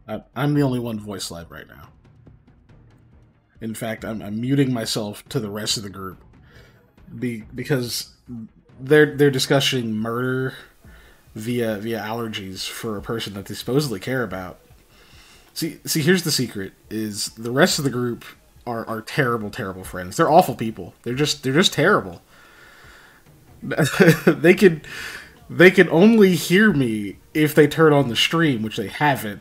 I'm the only one voice live right now. In fact, I'm muting myself to the rest of the group because they're discussing murder via allergies for a person that they supposedly care about. See, here's the secret: is the rest of the group are terrible, terrible friends. They're awful people. They're just terrible. they can only hear me if they turn on the stream, which they haven't.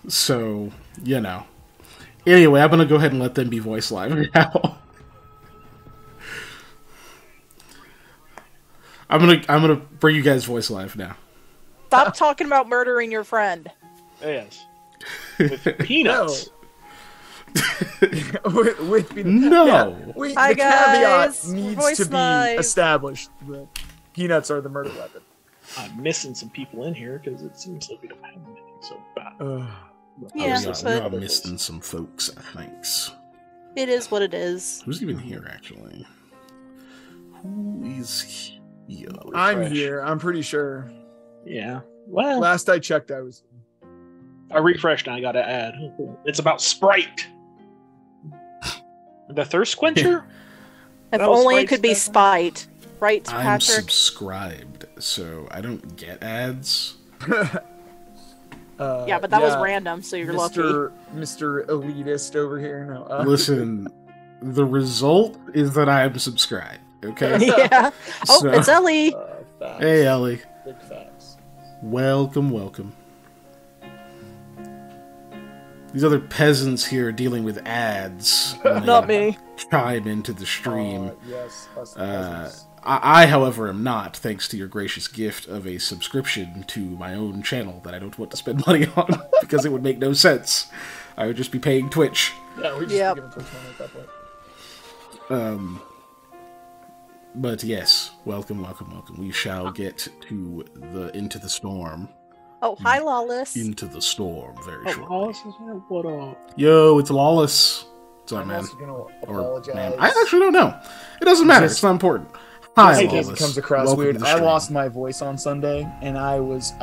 So, you know. Anyway, I'm gonna go ahead and let them be voice live now. I'm gonna bring you guys voice live now. Stop talking about murdering your friend. Yes. With peanuts. with peanuts. No. Yeah, Hi, the caveat guys. needs Voice to be live. established. The peanuts are the murder weapon. I'm missing some people in here because it seems like we don't have many. So bad. Yeah, we are but missing some folks, thanks. it is what it is. Who's even here, actually? Who is here? I'm Refresh. here. I'm pretty sure. Yeah. Well, Last I checked, I was. I refreshed and I got to add. It's about Sprite. The thirst quencher? If That was only it Sprite's could be stuff? Spite. Right, I'm Patrick? subscribed, so I don't get ads. Yeah, but that was random, so you're lucky. Mr. Elitist over here. No, Listen, the result is that I'm subscribed, okay? Yeah. Oh, So- it's Ellie. facts. Hey, Ellie. Big facts. Welcome. These other peasants here are dealing with ads. when Not they me. Chime into the stream. Yes. Us peasants. I, however, am not, thanks to your gracious gift of a subscription to my own channel that I don't want to spend money on, because it would make no sense. I would just be paying Twitch. Yeah, we just Yep. give it Twitch money at that point. But yes, welcome. We shall get to Into the Storm. Oh, hi, Lawless. Into the Storm very Oh, shortly. Wallace is here? What up? Yo, it's Lawless. What's up, I'm man? also gonna Or apologize. man. I actually don't know. It doesn't matter. Just- It's not important. Hi, Just in case Lawless. it comes across Welcome weird. to the I stream. lost my voice on Sunday, and I was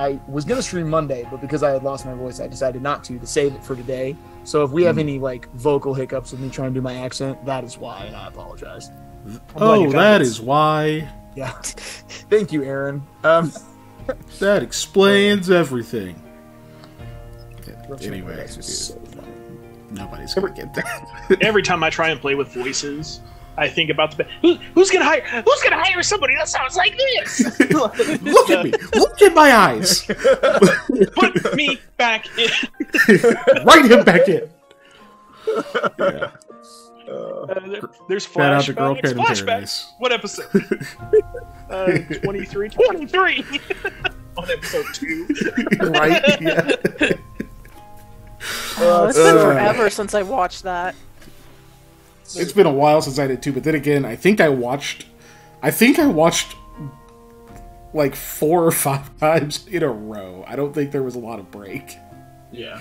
gonna stream Monday, but because I had lost my voice, I decided not to save it for today. So if we have any like vocal hiccups with me trying to do my accent, that is why, and I apologize. Oh, that is why. Yeah. Thank you, Aaron. That explains everything. Russian Anyway, Roulette was so funny. nobody's gonna get that. Every time I try and play with voices, I think about who's gonna hire somebody that sounds like this. Look at me. Look in my eyes. Put me back in. Write him back in. Yeah. There's Shout out to Girl flashbacks. Cat in Flashbacks. Paradise. What episode? 23. On episode 2. Right? Yeah. It's been forever since I watched that. It's been a while since I did too, but then again, I think I watched like 4 or 5 times in a row. I don't think there was a lot of break. Yeah.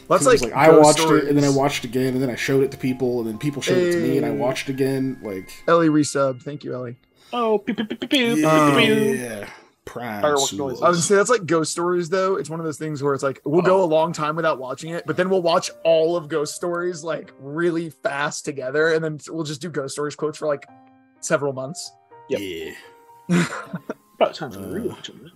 That's It was like I ghost watched stories. it, and then I watched again, and then I showed it to people, and then people showed it to me, and I watched again. Like, Ellie resub. Thank you, Ellie. Oh, pew, pew, pew, pew, pew, pew, pew. yeah, Prime. Firework Sewell. noises. I was gonna say that's like ghost stories though. It's one of those things where it's like we'll go a long time without watching it, but then we'll watch all of ghost stories like really fast together, and then we'll just do ghost stories quotes for like several months. Yeah. About time for a rewatch of it.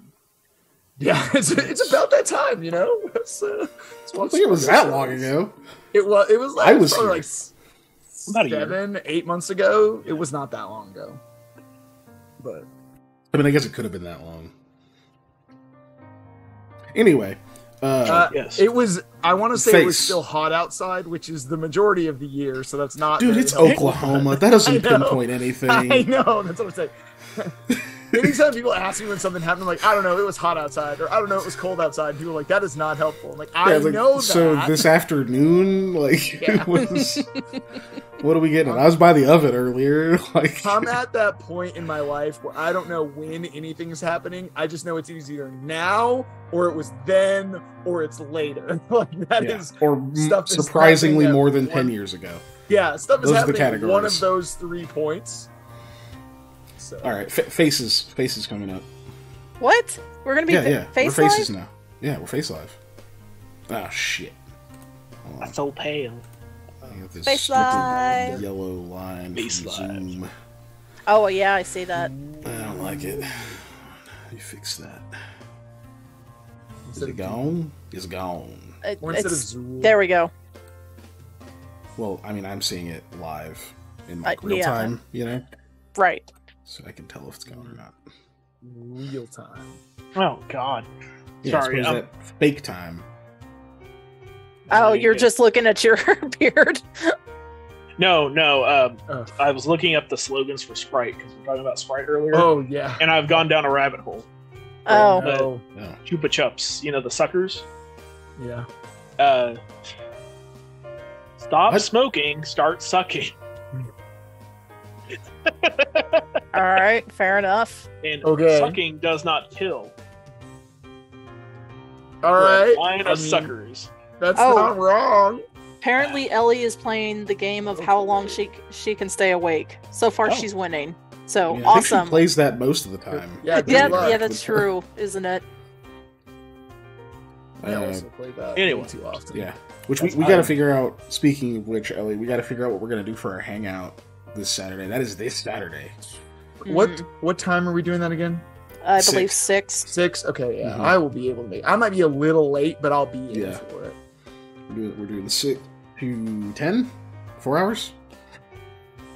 Yeah, it's about that time, you know. Let's I don't think it was that long ago. It was like I was probably here. like About a year. 7-8 months ago. It was not that long ago, but I mean, I guess it could have been that long. Anyway, Yes. it was. I want to say it was Face. still hot outside, which is the majority of the year. So that's not. dude, very it's helpful. Oklahoma. That doesn't I know. pinpoint anything. I know. That's what I'm saying. Anytime people ask me when something happened, I'm like, I don't know, it was hot outside, or I don't know, it was cold outside. People are like, that is not helpful. I'm like, I Yeah, like, know that. So this afternoon, like, Yeah. it was. What are we getting? I was by the oven earlier. Like, I'm at that point in my life where I don't know when anything is happening. I just know it's either now, or it was then, or it's later. Like that yeah. is Or stuff is surprisingly happening more at than one- 10 years ago. yeah, stuff is Those are the happening at one categories. of those 3 points. So All right, faces coming up. What? We're gonna be Yeah, yeah. face we're faces live? now. Yeah, we're face live. Oh shit! I'm so pale. I got this Face stupid live. yellow line Face from live. Zoom. Oh yeah, I see that. I don't like it. You fix that. Is Instead it of- gone? It's gone. Or instead of It's, Zool. there we go. Well, I mean, I'm seeing it live in like real yeah. time, you know, Right. so I can tell if it's gone or not. Real time. Oh God. Yeah, Sorry, I suppose that fake time. Oh, you're just looking at your beard. No. Oh. I was looking up the slogans for Sprite because we were talking about Sprite earlier, Oh yeah. and I've gone down a rabbit hole. Oh. No. No. Chupa Chups, the suckers. Yeah. Stop What? smoking, start sucking. All right. Fair enough. And Okay. sucking does not kill. All We're a right. line I of mean, suckers. That's Oh. not wrong. Apparently, Ellie is playing the game of how long she can stay awake. So far, Oh. she's winning. So Yeah, I think she awesome. plays that most of the time. Yeah, good Yeah, luck. yeah, that's true, isn't it? I Uh, also play that anyway. way too often. Yeah. Which That's we got to fine. figure out. Speaking of which, Ellie, we got to figure out what we're gonna do for our hangout this Saturday. That is this Saturday. What time are we doing that again? I believe 6. 6? Okay, yeah. Mhm. I will be able to make. I might be a little late, but I'll be in Yeah. for it. We're doing 6 to 10, 4 hours.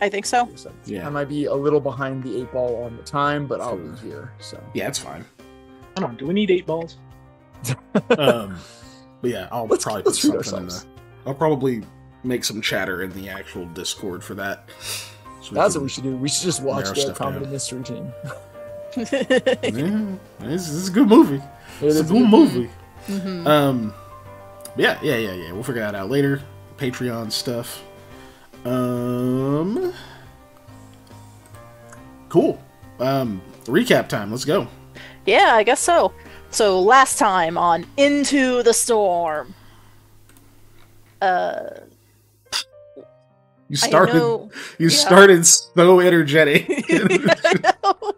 I think so. Yeah. I might be a little behind the 8 ball on the time, but I'll be Sure. here. So Yeah, it's fine. I don't know. Do we need 8 balls? But yeah, I'll Let's probably treat put something in the. ourselves. I'll probably make some chatter in the actual Discord for that. So That's can- what we should do. We should just watch narrow the stuff comedy down. mystery team. Yeah, this is a good movie. It It's a is good movie. Mhm. Yeah. We'll figure that out later. Patreon stuff. Cool. Recap time. Let's go. Yeah, I guess so. So last time on Into the Storm. You started. I know. You yeah. started so energetic. I know.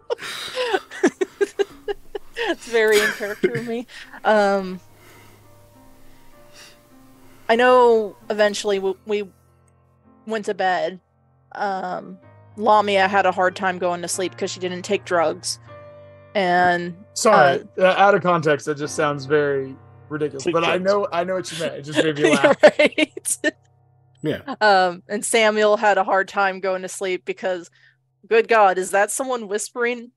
It's very in character of me. I know eventually we went to bed. Lamia had a hard time going to sleep because she didn't take drugs. And Sorry, out of context, that just sounds very ridiculous. Sleep But I drugs. know what you meant. It just made me laugh. right. Yeah. And Samuel had a hard time going to sleep because, good God, is that someone whispering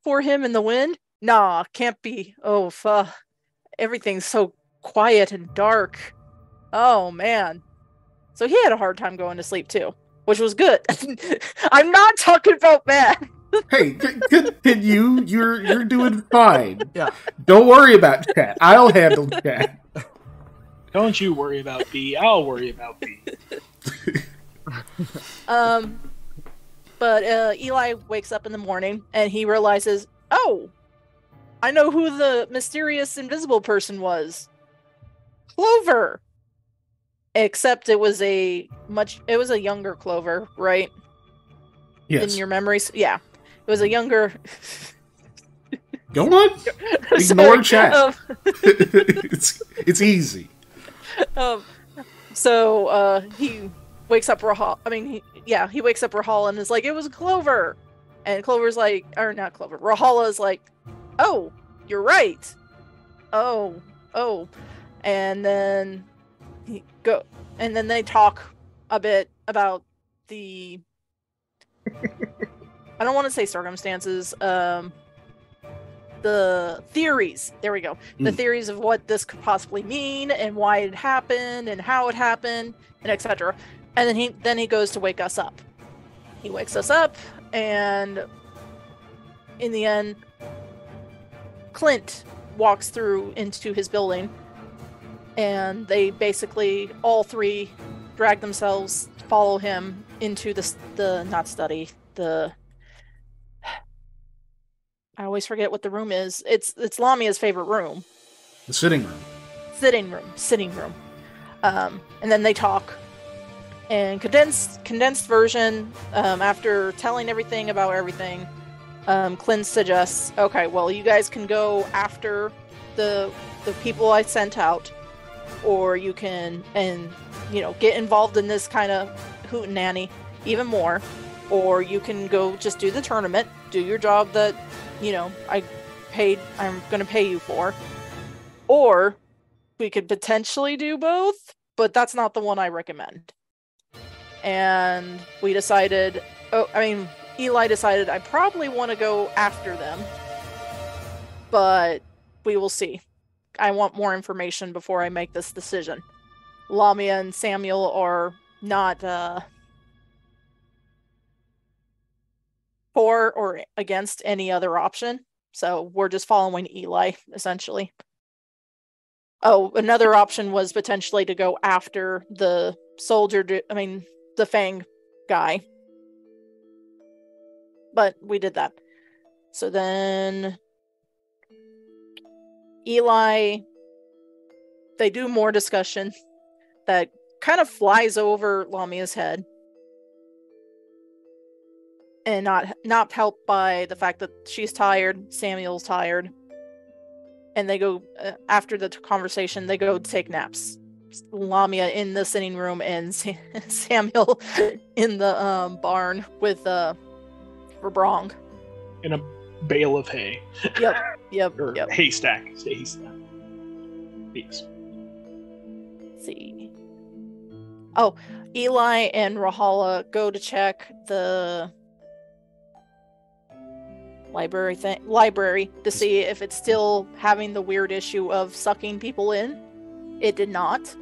for him in the wind? Nah, can't be. Oh, everything's so quiet and dark. Oh, man. So he had a hard time going to sleep too, which was good. I'm not talking about that. Hey, continue. You're doing fine. Yeah. Don't worry about chat. I'll handle chat. Don't you worry about B. I'll worry about B. But Eli wakes up in the morning and he realizes, oh, I know who the mysterious invisible person was. Clover. Except it was a younger Clover, right? Yes. In your memories? Yeah. It was a younger Go on. Ignore chat. It's easy. So he wakes up Rahal. He wakes up Rahal and is like, it was Clover. And Clover's like, or not Clover. Rahala's like, oh, you're right. Oh. And then and then they talk a bit about the I don't want to say circumstances, the theories. There we go. The theories of what this could possibly mean and why it happened and how it happened and etc. And then he goes to wake us up. He wakes us up, and in the end, Clint walks through into his building, and they basically all three drag themselves, follow him into the not study, the I always forget what the room is. It's Lamia's favorite room. The sitting room. Sitting room. And then they talk. And condensed version, after telling everything about everything, Clint suggests, okay, well, you guys can go after the people I sent out, or you can, get involved in this kind of hootenanny even more, or you can go just do the tournament, do your job that, I'm going to pay you for. Or we could potentially do both, but that's not the one I recommend. And we decided, Eli decided I probably want to go after them, but we will see. I want more information before I make this decision. Lamia and Samuel are not for or against any other option, so we're just following Eli, essentially. Oh, another option was potentially to go after the the Fang guy. But we did that. So then Eli, they do more discussion that kind of flies over Lamia's head. And not helped by the fact that she's tired, Samuel's tired. And they go, after the conversation, they go take naps. Lamia in the sitting room and Samuel in the barn with Verbrong. In a bale of hay. Yep. Or yep. haystack. Say haystack. Yes. See. Oh, Eli and Rahala go to check the library to see if it's still having the weird issue of sucking people in. It did not,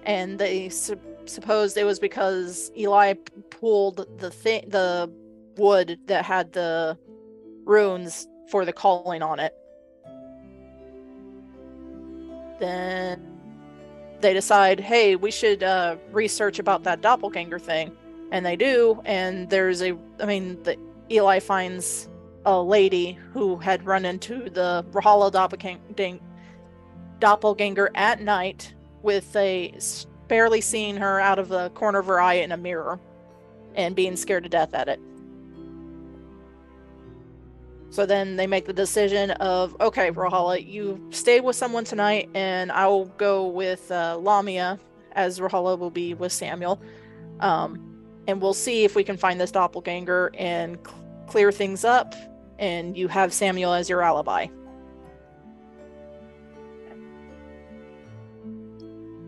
and they supposed it was because Eli pulled the wood that had the runes for the calling on it. Then they decide, hey, we should research about that doppelganger thing, and they do. And Eli finds a lady who had run into the Rahala doppelganger at night with barely seeing her out of the corner of her eye in a mirror and being scared to death at it. So then they make the decision of, okay, Rahala, you stay with someone tonight and I'll go with Lamia, as Rahala will be with Samuel. And we'll see if we can find this doppelganger and clear things up, and you have Samuel as your alibi.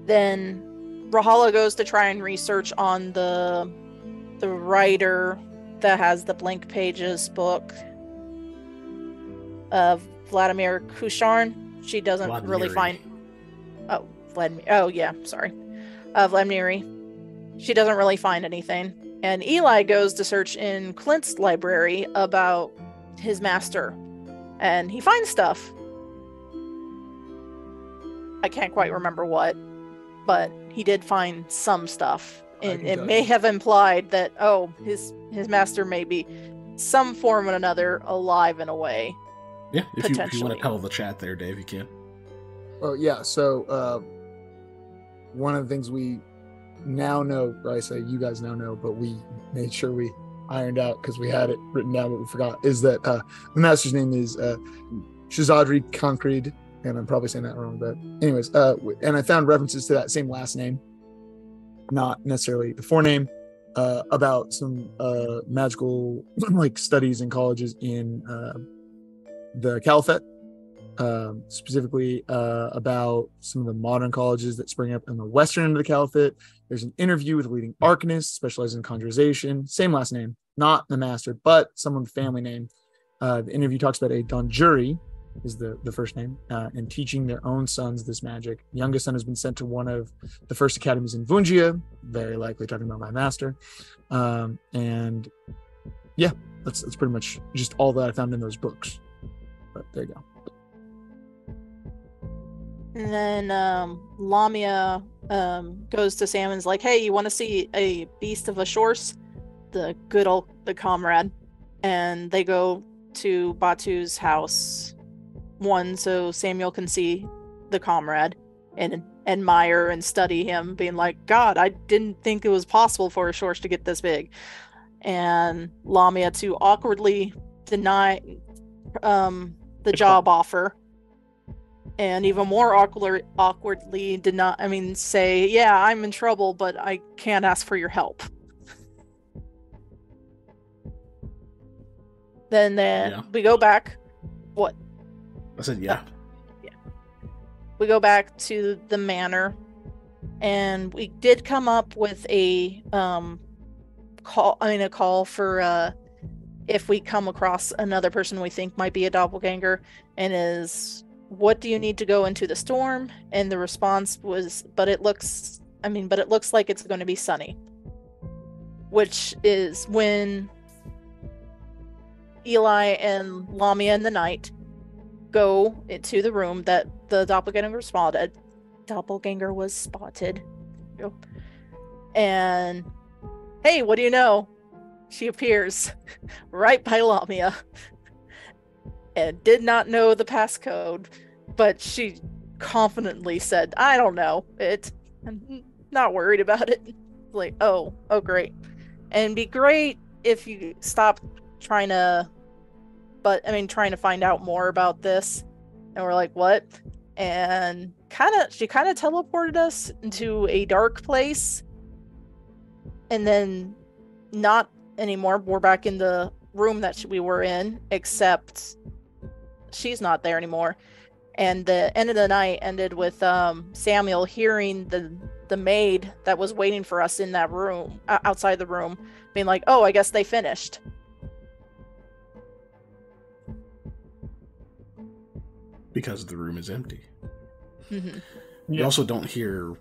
Then Rahala goes to try and research on the writer that has the Blank Pages book of Vladimir Kusharn. She doesn't really find... Vladimir. Oh, yeah, sorry. Vladimiri. She doesn't really find anything. And Eli goes to search in Clint's library about his master. And he finds stuff. I can't quite remember what, but he did find some stuff. And it may have implied that, his master may be some form or another alive in a way. Yeah, if you want to tell the chat there, Dave, you can. Oh, yeah. So, one of the things we now know, or I say you guys now know, but we made sure we ironed out because we had it written down, but we forgot, is that the master's name is Shazadri Concrete, and I'm probably saying that wrong, but anyways, and I found references to that same last name, not necessarily the forename, about some magical studies in colleges in the Caliphate, specifically about some of the modern colleges that spring up in the western end of the Caliphate. There's an interview with a leading arcanist specializing in conjuration, same last name, not the master, but someone with family name. The interview talks about a Donjuri, is the first name, and teaching their own sons this magic. The youngest son has been sent to one of the first academies in Vungia, very likely talking about my master. And yeah, that's pretty much just all that I found in those books. But there you go. And then Lamia goes to Sam and's like, hey, you want to see a beast of a Shorse? The good old comrade. And they go to Batu's house, so Samuel can see the comrade and admire and study him, being like, God, I didn't think it was possible for a Shorse to get this big. And Lamia to awkwardly deny the job offer and even more awkwardly did not, say, yeah, I'm in trouble, but I can't ask for your help. Then we go back. What? I said, yeah. Yeah. We go back to the manor, and we did come up with a call for if we come across another person we think might be a doppelganger, and is, what do you need to go into the storm? And the response was, but it looks like it's going to be sunny. Which is when Eli and Lamia in the night go into the room that the doppelganger was spotted. And hey, what do you know? She appears right by Lamia and did not know the passcode, but she confidently said, I don't know it. I'm not worried about it. Like, oh, great. And be great if you stop trying to find out more about this. And we're like, what? And she kind of teleported us into a dark place. And then not anymore. We're back in the room that we were in, except she's not there anymore. And the end of the night ended with Samuel hearing the maid that was waiting for us in that room, outside the room, being like, oh, I guess they finished. Because the room is empty. Mm-hmm. You also don't hear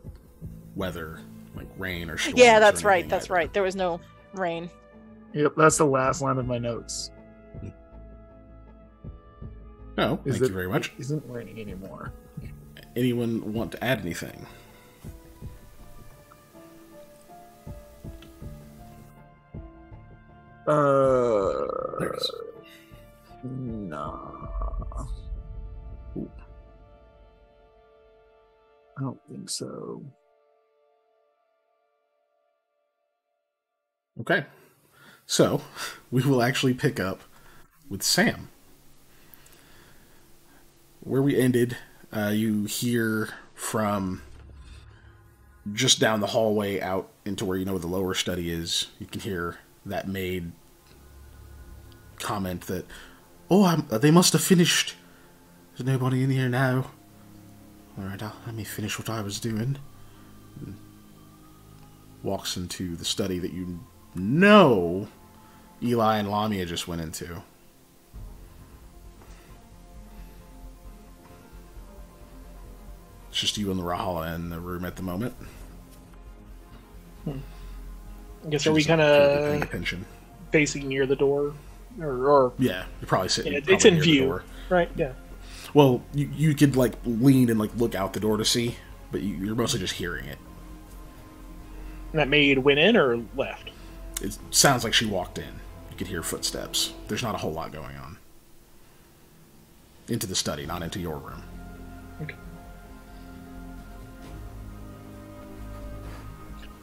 weather, like rain or storms. Yeah, that's right. That's right. There was no rain. Yep, that's the last line of my notes. Oh, thank you very much. It isn't raining anymore. Anyone want to add anything? No. I don't think so. Okay. So, we will actually pick up with Sam. Where we ended, you hear from just down the hallway out into where the lower study is. You can hear that maid comment that, they must have finished. There's nobody in here now. Alright, let me finish what I was doing. And walks into the study that Eli and Lamia just went into. It's just you and the Rahala in the room at the moment. I guess, are we kind of attention facing near the door? Or yeah, you're probably sitting. Yeah, it's in view, right? Yeah. Well, you could lean and look out the door to see, but you're mostly just hearing it. And that maid went in or left? It sounds like she walked in. You could hear footsteps. There's not a whole lot going on. Into the study, not into your room. Okay.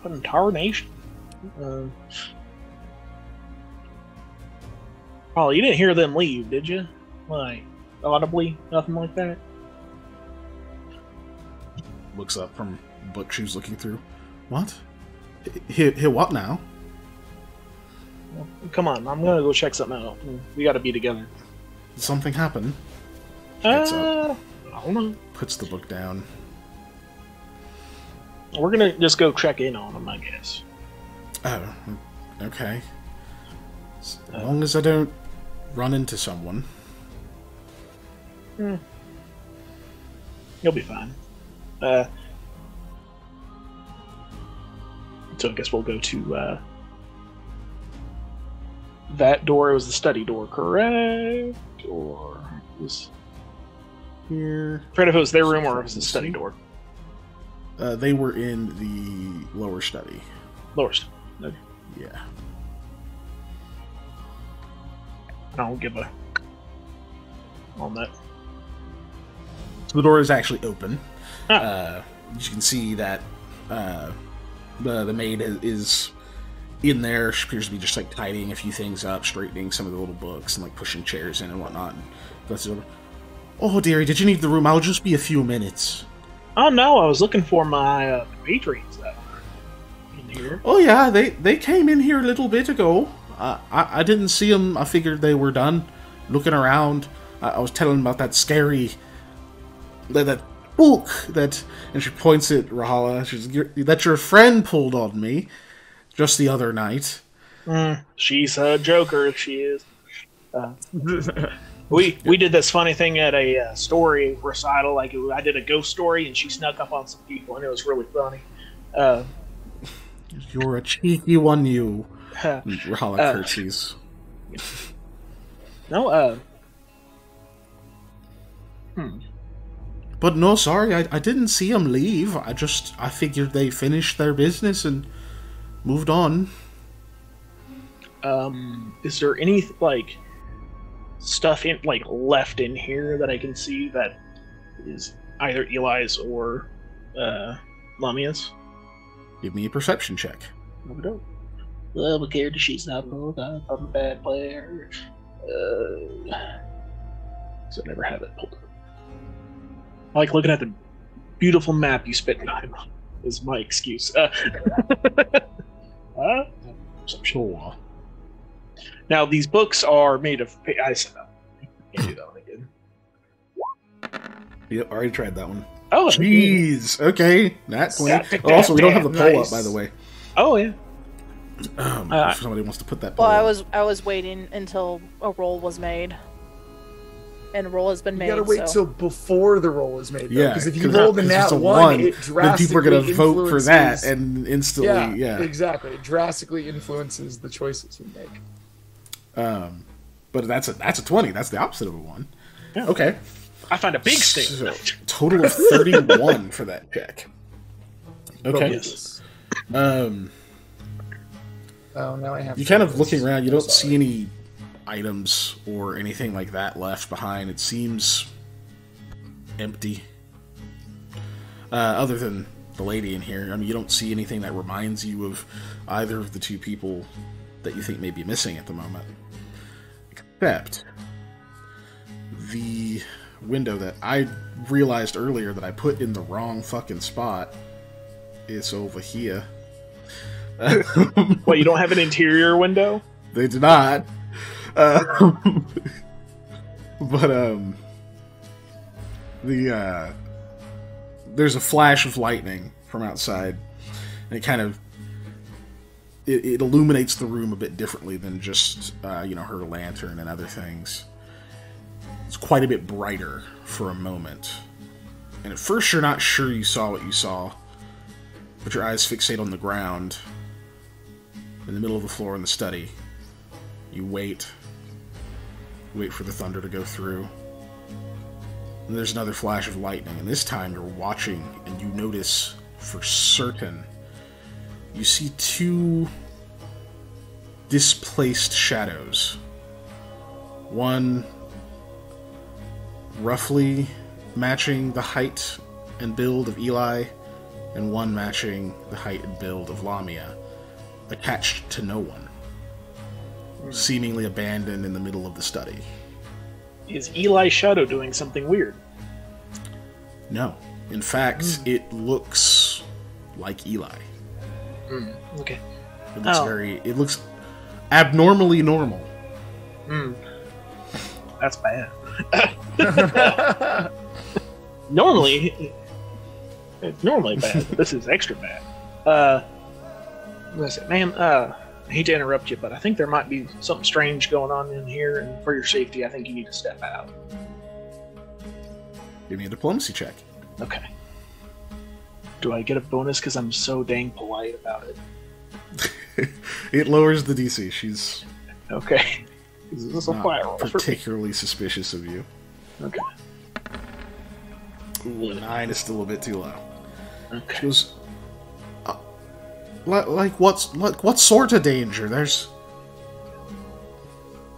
What in tarnation? Oh, you didn't hear them leave, did you? Like, audibly? Nothing like that? Looks up from the book she was looking through. What? Hear what now? Well, come on, I'm gonna go check something out. We gotta be together. Did something happen? I don't know. Puts the book down. We're gonna just go check in on them, I guess. Oh, okay. As long as I don't run into someone. You'll be fine. So I guess we'll go to that door. It was the study door, correct? Or was here? I forget if it was their room or if it was the study door. They were in the lower study. Lower study. Okay. Yeah. I don't give a on that. The door is actually open. Ah. You can see that the maid is in there. She appears to be just tidying a few things up, straightening some of the little books, and pushing chairs in and whatnot. And that's over. Oh, dearie, did you need the room? I'll just be a few minutes. Oh no, I was looking for my compatriots that are in here. Oh, yeah, they came in here a little bit ago. I didn't see them. I figured they were done looking around. I was telling them about that scary... That book that... And she points at Rahala. That your friend pulled on me just the other night. She's a joker, if she is. We did this funny thing at a story recital. Like I did a ghost story, and she snuck up on some people, and it was really funny. You're a cheeky one, you. Rahala curtsies. No, But no, sorry, I didn't see them leave. I figured they finished their business and moved on. Is there any, like, stuff in, like, left in here that I can see that is either Eli's or Lamia's? Give me a perception check. No, we don't. Well, we care that she's not pulled up. I'm a bad player. So I never have it pulled up. I like looking at the beautiful map you spit behind is my excuse. Sure. Now, these books are made of... I said that. Can't do that one again. Yep, already tried that one. Oh, jeez. Okay, that's also, we don't have the poll up, by the way. Oh, yeah. If somebody wants to put that poll Well, I was waiting until a roll was made. And a roll has been made. You gotta wait till before the roll is made, though. Yeah, because if you roll the nat one, it drastically then people are gonna vote for that, and instantly, yeah. Exactly. It drastically influences the choices you make. But that's a 20. That's the opposite of a 1. Yeah. Okay. I find a big statement. So, total of 31 for that check. Okay. Yes. Oh, now I have. You kind of looking around. You don't see any items or anything like that left behind. It seems empty. Other than the lady in here. I mean, you don't see anything that reminds you of either of the two people that you think may be missing at the moment. Except the window that I realized earlier that I put in the wrong fucking spot is over here. What, you don't have an interior window? They do not. But there's a flash of lightning from outside, and it kind of it illuminates the room a bit differently than just her lantern and other things. It's quite a bit brighter for a moment, and at first you're not sure you saw what you saw, but your eyes fixate on the ground in the middle of the floor in the study. You wait for the thunder to go through. And there's another flash of lightning, and this time you're watching, and you notice for certain you see two displaced shadows. One roughly matching the height and build of Eli, and one matching the height and build of Lamia, attached to no one, seemingly abandoned in the middle of the study. Is Eli's shadow doing something weird? No. In fact, it looks like Eli. Okay. It looks abnormally normal. That's bad. Normally bad, but this is extra bad. Listen, man, I hate to interrupt you, but I think there might be something strange going on in here, and for your safety, I think you need to step out. Give me a diplomacy check. Okay. Do I get a bonus because I'm so dang polite about it? It lowers the DC. She's okay. Is this a fire roll? Particularly suspicious of you. Okay. Ooh, 9 is still a bit too low. Okay. She goes, what sort of danger?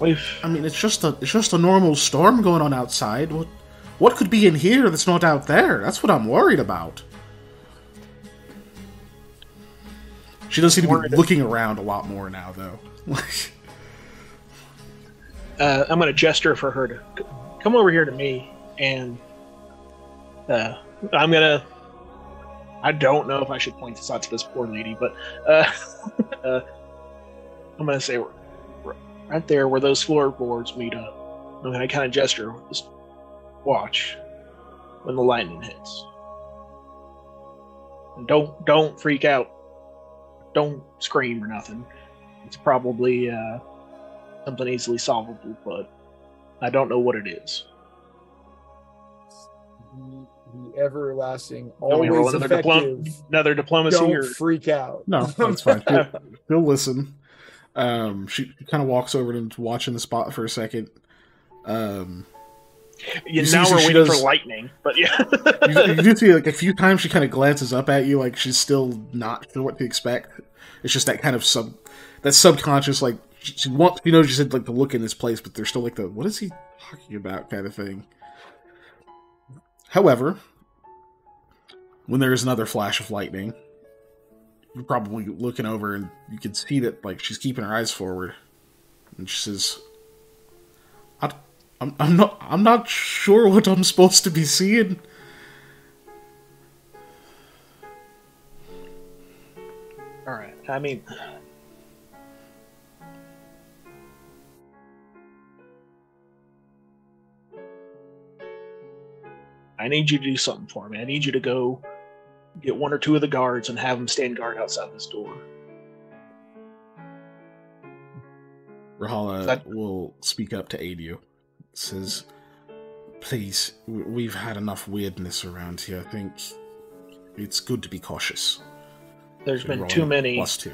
I mean, it's just a normal storm going on outside. What could be in here that's not out there? That's what I'm worried about. She does seem to be looking around a lot more now, though. I'm going to gesture for her to come over here to me. and I'm gonna. I don't know if I should point this out to this poor lady, but uh, I'm gonna say right there where those floorboards meet up. I'm gonna kind of gesture. Just watch when the lightning hits. And don't freak out. Don't scream or nothing. It's probably something easily solvable, but I don't know what it is. The everlasting, Want me to roll always effective. another diplomacy? Don't Or freak out. No, that's fine. He'll listen. She kind of walks over to watching the spot for a second. now see we're waiting for lightning, but yeah. you do see like a few times she kind of glances up at you, like she's still not sure what to expect. It's just that kind of subconscious, like she wants, she said like to look in this place, but there's still like the what is he talking about kind of thing. However, when there is another flash of lightning, you're probably looking over and you can see that like she's keeping her eyes forward, and she says, I'm not sure what I'm supposed to be seeing." All right. I mean, I need you to do something for me. I need you to go get one or two of the guards and have them stand guard outside this door. Rahala will speak up to aid you. Says, "Please, we've had enough weirdness around here. I think it's good to be cautious." There's been too many. +2.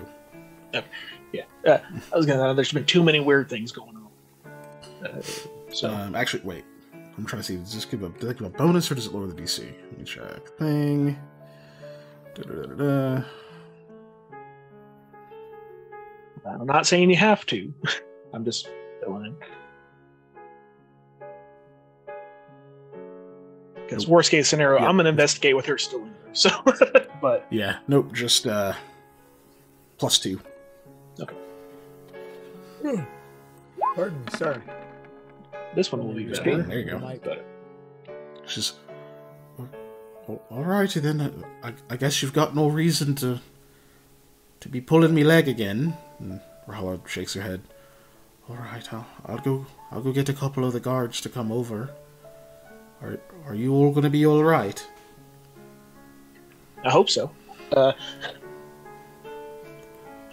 Yeah. I was gonna. There's been too many weird things going on. Actually, wait. I'm trying to see. Does this give a bonus or does it lower the DC? Let me check. Thing. I'm not saying you have to. I'm just filling in. Because worst case scenario, I'm gonna investigate with her still in there. So, but yeah, nope. Just +2. Okay. Pardon me, sorry. This one will be better. There you go. She's alrighty then. I guess you've got no reason to be pulling me leg again. And Rahala shakes her head. All right, I'll go get a couple of the guards to come over. Are you all going to be all right? I hope so.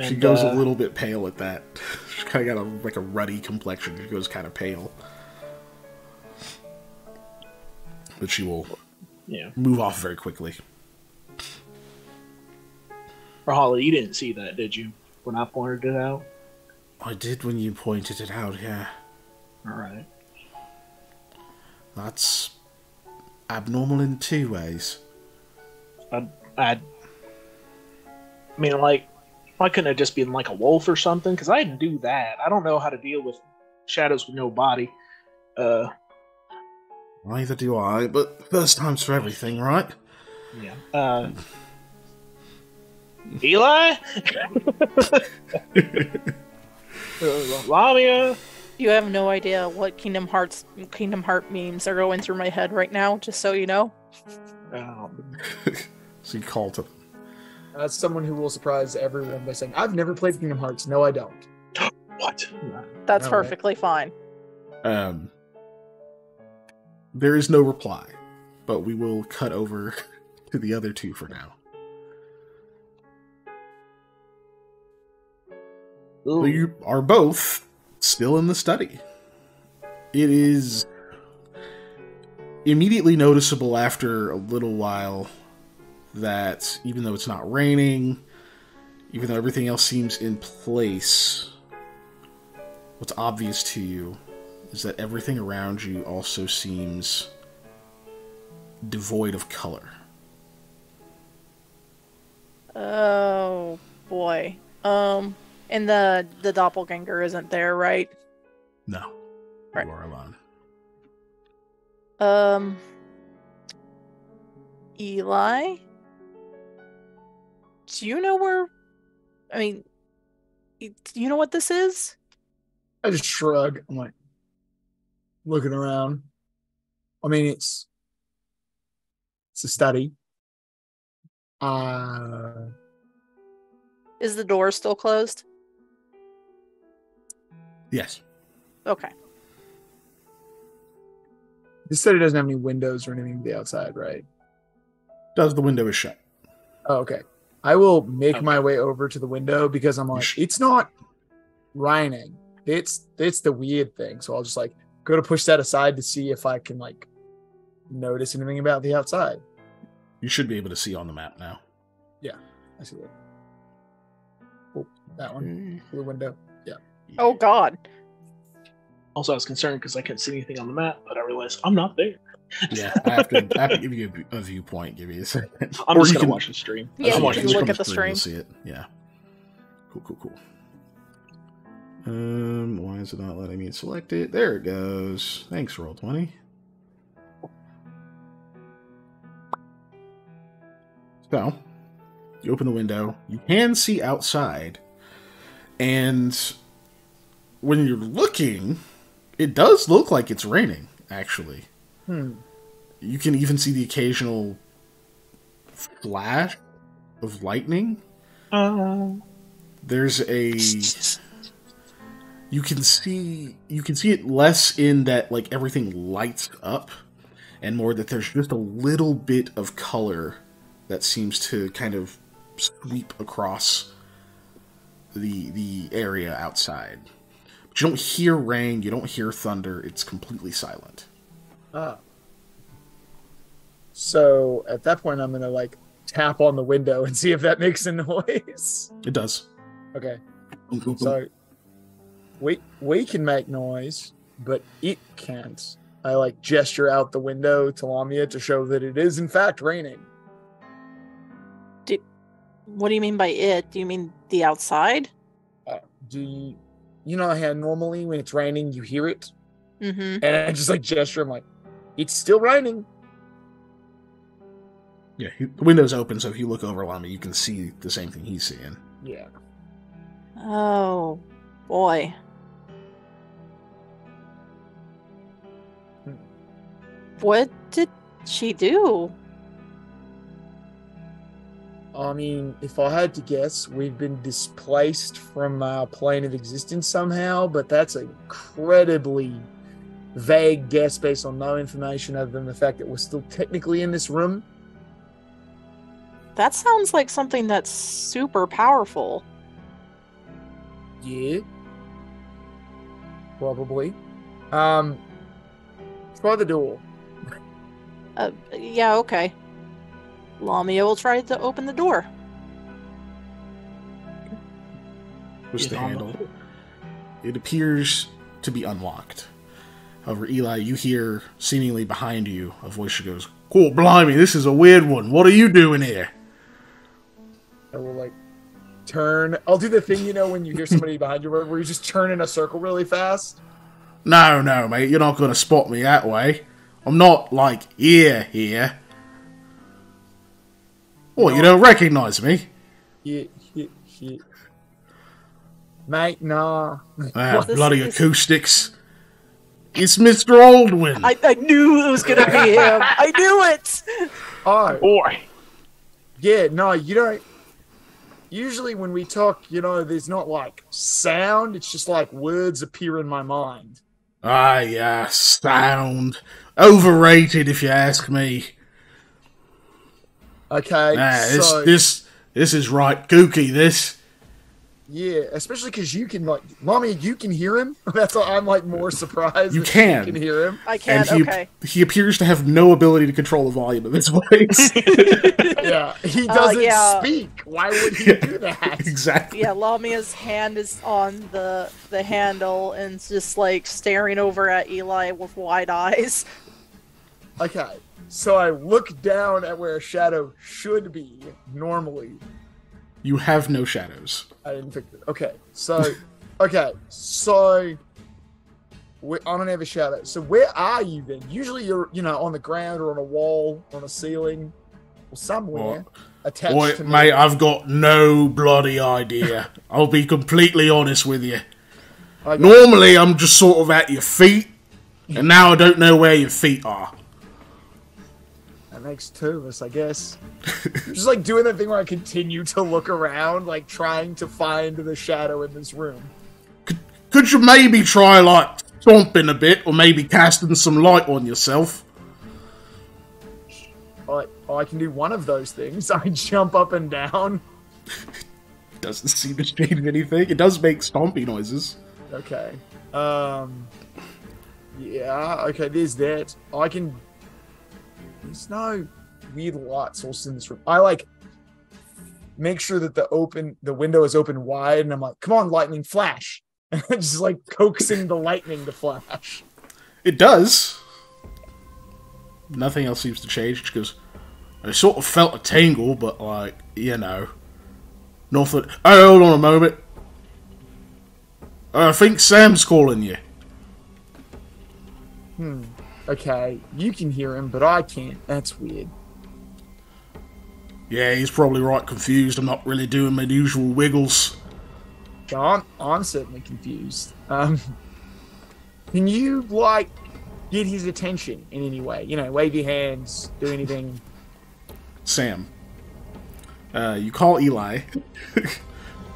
She goes a little bit pale at that. She's kind of got a ruddy complexion. She goes kind of pale. But she will move off very quickly. Rahala, you didn't see that, did you? When I pointed it out? I did when you pointed it out, yeah. Alright. That's abnormal in 2 ways. I mean, like, why couldn't it just be like a wolf or something? Because I didn't do that. I don't know how to deal with shadows with no body. Neither do I, but first time's for everything, right? Yeah. Eli? Lamia? You have no idea what Kingdom Heart memes are going through my head right now, just so you know. So you call to... That's someone who will surprise everyone by saying, "I've never played Kingdom Hearts." No, I don't. What? That's No, perfectly fine. There is no reply, but we will cut over to the other two for now. Ooh. You are both still in the study. It is immediately noticeable after a little while that even though it's not raining, even though everything else seems in place, what's obvious to you is that everything around you also seems devoid of color. Oh boy. And the doppelganger isn't there, right? No. Right. You are alone. Eli? Do you know where... I mean, do you know what this is? I just shrug. I'm like, looking around. I mean, it's a study. Is the door still closed? Yes. Okay. This study doesn't have any windows or anything to the outside, right? Does the window is shut? Oh, okay. I will make Okay. my way over to the window because I'm like, it's not raining. It's the weird thing. So I'll just like go to push that aside to see if I can like notice anything about the outside. You should be able to see on the map now. I see that. Oh, that one. The window. Yeah. Oh God. Also, I was concerned because I couldn't see anything on the map, but I realized I'm not there. Yeah, I have to give you a viewpoint. Give you a second. I'm Or just you gonna can- watch the stream. Yeah, I'm you watching can the look stream. at the stream. You'll see it. Yeah. Cool. Why is it not letting me select it? There it goes. Thanks, Roll20. So, you open the window. You can see outside. And when you're looking, it does look like it's raining, actually. You can even see the occasional flash of lightning. There's a you can see it less in that like everything lights up and more that there's just a little bit of color that seems to kind of sweep across the area outside. But you don't hear rain, you don't hear thunder, it's completely silent. So at that point, I'm gonna like tap on the window and see if that makes a noise. It does. Okay. So we can make noise, but it can't. I like gesture out the window to Lamia to show that it is in fact raining. What do you mean by it? Do you mean the outside? Do you know how normally when it's raining you hear it? Mm-hmm. And I just like gesture. I'm like, it's still raining. Yeah, the window's open, so if you look over Lama, you can see the same thing he's seeing. Yeah. Oh boy. What did she do? I mean, if I had to guess, we've been displaced from our plane of existence somehow, but that's an incredibly vague guess based on no information other than the fact that we're still technically in this room. That sounds like something that's super powerful. Yeah. Probably. Try the door. Yeah, okay. Lamia will try to open the door. Push He's the on handle. floor. It appears to be unlocked. However, Eli, you hear seemingly behind you a voice that goes, "Cool, blimey, this is a weird one. What are you doing here?" I will like turn. I'll do the thing, you know, when you hear somebody behind you where you just turn in a circle really fast. No, mate, you're not going to spot me that way. I'm not, like, here. What, you don't recognise me? Yeah. Mate, nah. Ah, This bloody is- acoustics. It's Mr. Aldwin. I knew it was gonna be him. I knew it. Oh, Boy. yeah, no, you don't. Usually when we talk, you know, there's not like sound. It's just like words appear in my mind. Ah, yeah, sound. Overrated, if you ask me. Okay, Nah, so this is right kooky, this. yeah, especially because you can like, Mommy, you can hear him. That's why I'm like more surprised. You that can. You can hear him. I can't. And Okay. he appears to have no ability to control the volume of his voice. Yeah, he doesn't yeah. speak. Why would he do that? Exactly. Yeah, Lamia's hand is on the handle and it's just like staring over at Eli with wide eyes. Okay, so I look down at where a shadow should be normally. You have no shadows. I didn't fix it. Okay, so I don't have a shadow. So where are you then? Usually you're, you know, on the ground or on a wall, on a ceiling, or somewhere attached Boy, to me. mate, I've got no bloody idea. I'll be completely honest with you. Okay. Normally, I'm just sort of at your feet, and now I don't know where your feet are. That makes two of us, I guess. Just like doing that thing where I continue to look around, like trying to find the shadow in this room. Could you maybe try, like, stomping a bit, or maybe casting some light on yourself? I can do one of those things. I jump up and down. Doesn't seem to change anything. It does make stompy noises. Okay. Yeah, okay, there's that. I can... There's no weird light source in this room. I, like, make sure that the window is open wide, and I'm like, come on, lightning, flash. Just, like, coaxing the lightning to flash. It does. Nothing else seems to change, because I sort of felt a tingle, but, like, you know... Nothing... Hey, hold on a moment. I think Sam's calling you. Okay, you can hear him, but I can't. That's weird. Yeah, he's probably right confused. I'm not really doing my usual wiggles. I'm certainly confused. Can you, like, get his attention in any way? You know, wave your hands, do anything? Sam. You call Eli.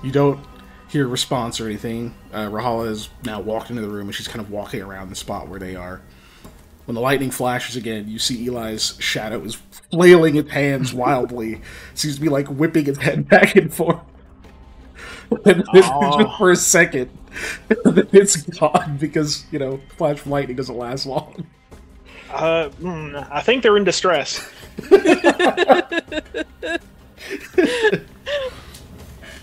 You don't hear a response or anything. Rahala has now walked into the room, and she's kind of walking around the spot where they are. When the lightning flashes again, you see Eli's shadow is flailing its hands wildly. Seems to be, like, whipping its head back and forth. And just for a second, then it's gone because, you know, flash of lightning doesn't last long. I think they're in distress.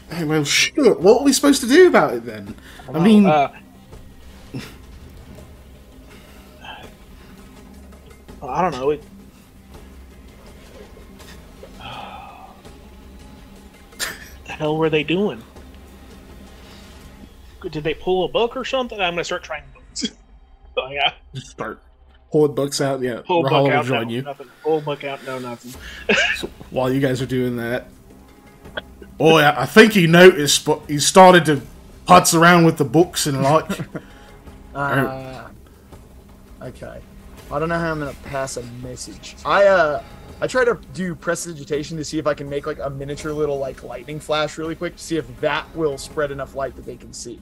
Hey, well, shit. What are we supposed to do about it then? I mean, I don't know. The hell were they doing? Did they pull a book or something? I'm gonna start trying books. Oh yeah. Just start pulling books out. Yeah, Pull book Rahala out. will join No, you. nothing. Pull book out. No, nothing. So while you guys are doing that, oh yeah, I think he noticed, but he started to putz around with the books and like. Okay. I don't know how I'm gonna pass a message. I try to do prestidigitation to see if I can make, like, a miniature little, like, lightning flash really quick to see if that will spread enough light that they can see.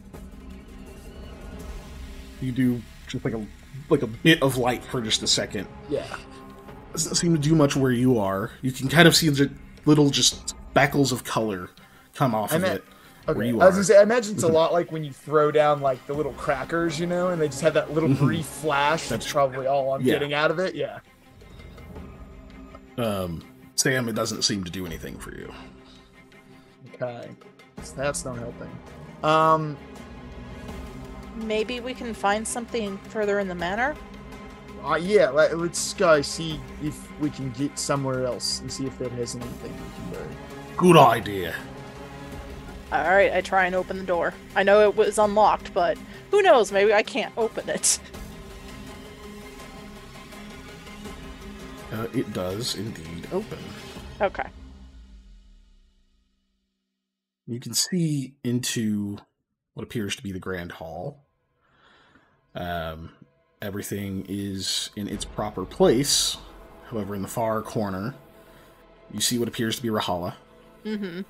You do just like a bit of light for just a second. Yeah. Doesn't seem to do much where you are. You can kind of see the little just speckles of color come off of it. Okay, where you I was are. gonna say, I imagine it's a lot like when you throw down, like, the little crackers, you know, and they just have that little brief flash. That's probably all I'm getting out of it. Yeah. Sam, it doesn't seem to do anything for you. Okay, so that's not helping. Maybe we can find something further in the manor? Yeah, let's go see if we can get somewhere else and see if there has anything we can do. Good idea. Alright, I try and open the door. I know it was unlocked, but who knows, maybe I can't open it. It does indeed open. Okay. You can see into what appears to be the grand hall. Everything is in its proper place. However, in the far corner, you see what appears to be Rahala. Mm-hmm.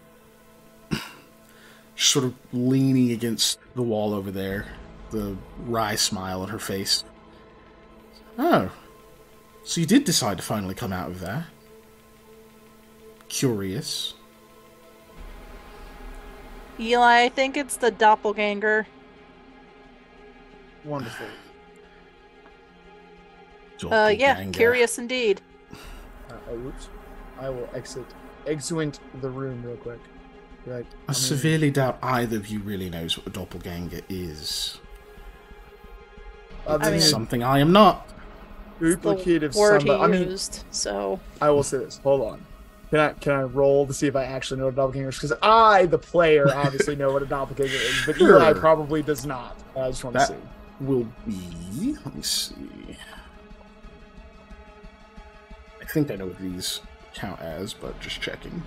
Just sort of leaning against the wall over there, the wry smile on her face. Oh, so you did decide to finally come out of that. Curious. Eli, I think it's the doppelganger. Wonderful. Yeah, Doppelganger. curious indeed. Oops. I will exit the room real quick. Like, I severely doubt either of you really knows what a doppelganger is. I mean, Something I am not. duplicate of word somebody. he used, so I will say this. Hold on. Can I roll to see if I actually know what a doppelganger is? Because I, the player, obviously know what a doppelganger is, but Sure. Eli probably does not. I just want to That- see. Will be. Let me see. I think I know what these count as, but just checking.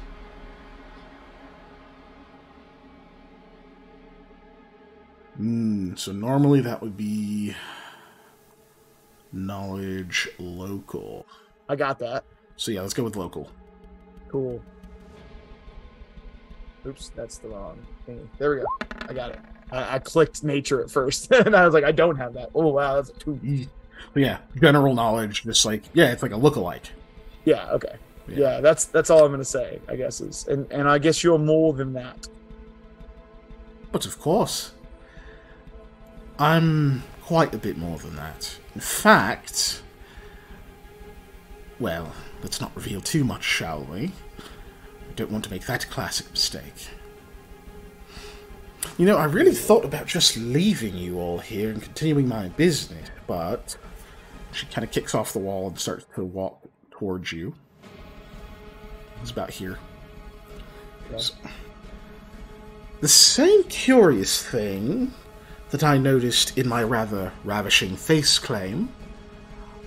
So normally that would be knowledge local. I got that. So yeah, let's go with local. Cool. Oops, that's the wrong thing. There we go. I got it. I clicked nature at first, and I was like, I don't have that. Oh wow, that's a 2. But yeah, general knowledge, just like it's like a lookalike. Yeah. Okay. Yeah, that's all I'm gonna say. I guess is, and I guess you're more than that. But of course, I'm quite a bit more than that. In fact, well, let's not reveal too much, shall we? I don't want to make that classic mistake. You know, I really thought about just leaving you all here and continuing my business, but she kind of kicks off the wall and starts to walk towards you. It's about here. Okay. So, the same curious thing that I noticed in my rather ravishing face claim,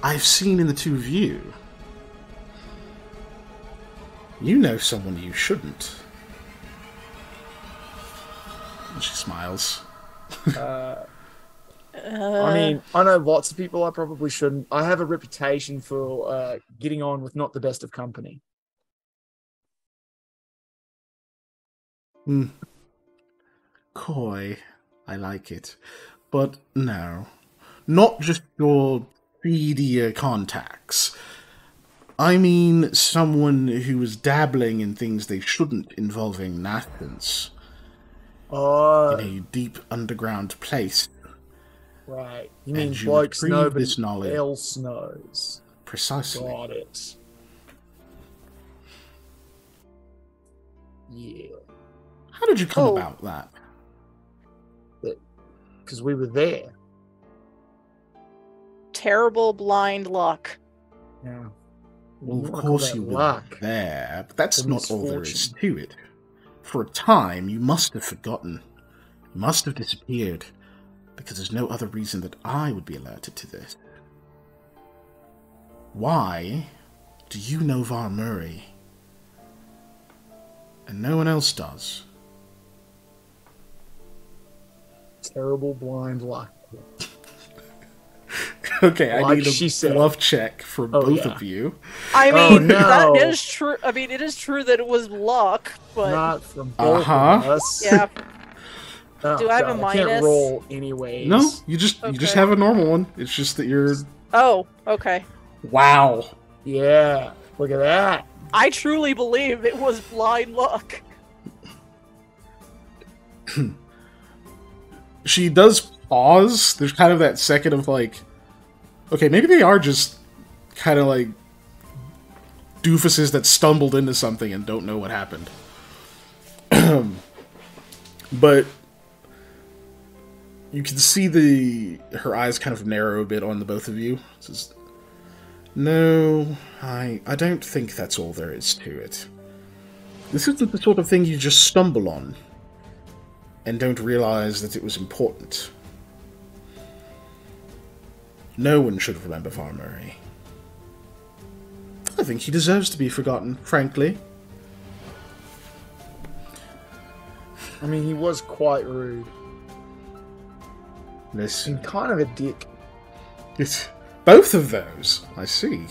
I've seen in the two of you. You know someone you shouldn't. And she smiles. I mean, I know lots of people I probably shouldn't. I have a reputation for getting on with not the best of company. Coy. I like it. But no. Not just your media contacts. I mean someone who is dabbling in things they shouldn't involving Nathans. In a deep underground place. Right. You mean you blokes know, retrieve but this knowledge. else knows. Precisely. Got it. Yeah. How did you come about that? Because we were there. Terrible blind luck. Yeah. Well, of course you were there, but that's not all there is to it. For a time, you must have forgotten. You must have disappeared, because there's no other reason that I would be alerted to this. Why do you know Var Murray, and no one else does? Terrible blind luck. Okay, like I need a bluff check for both of you. I mean, that is true. I mean, it is true that it was luck, but not from both of us. Yeah. Do I have a minus? I can't roll anyways. No, you just have a normal one. It's just that you're. Oh, okay. Wow. Yeah, look at that. I truly believe it was blind luck. She does pause. There's kind of that second of like, okay, maybe they are just kind of like doofuses that stumbled into something and don't know what happened. But you can see her eyes kind of narrow a bit on the both of you. It says, no, I don't think that's all there is to it. This isn't the sort of thing you just stumble on and don't realize that it was important. No one should remember Var Murray. I think he deserves to be forgotten, frankly. I mean, he was quite rude. Listen. And kind of a dick. It's both of those, I see.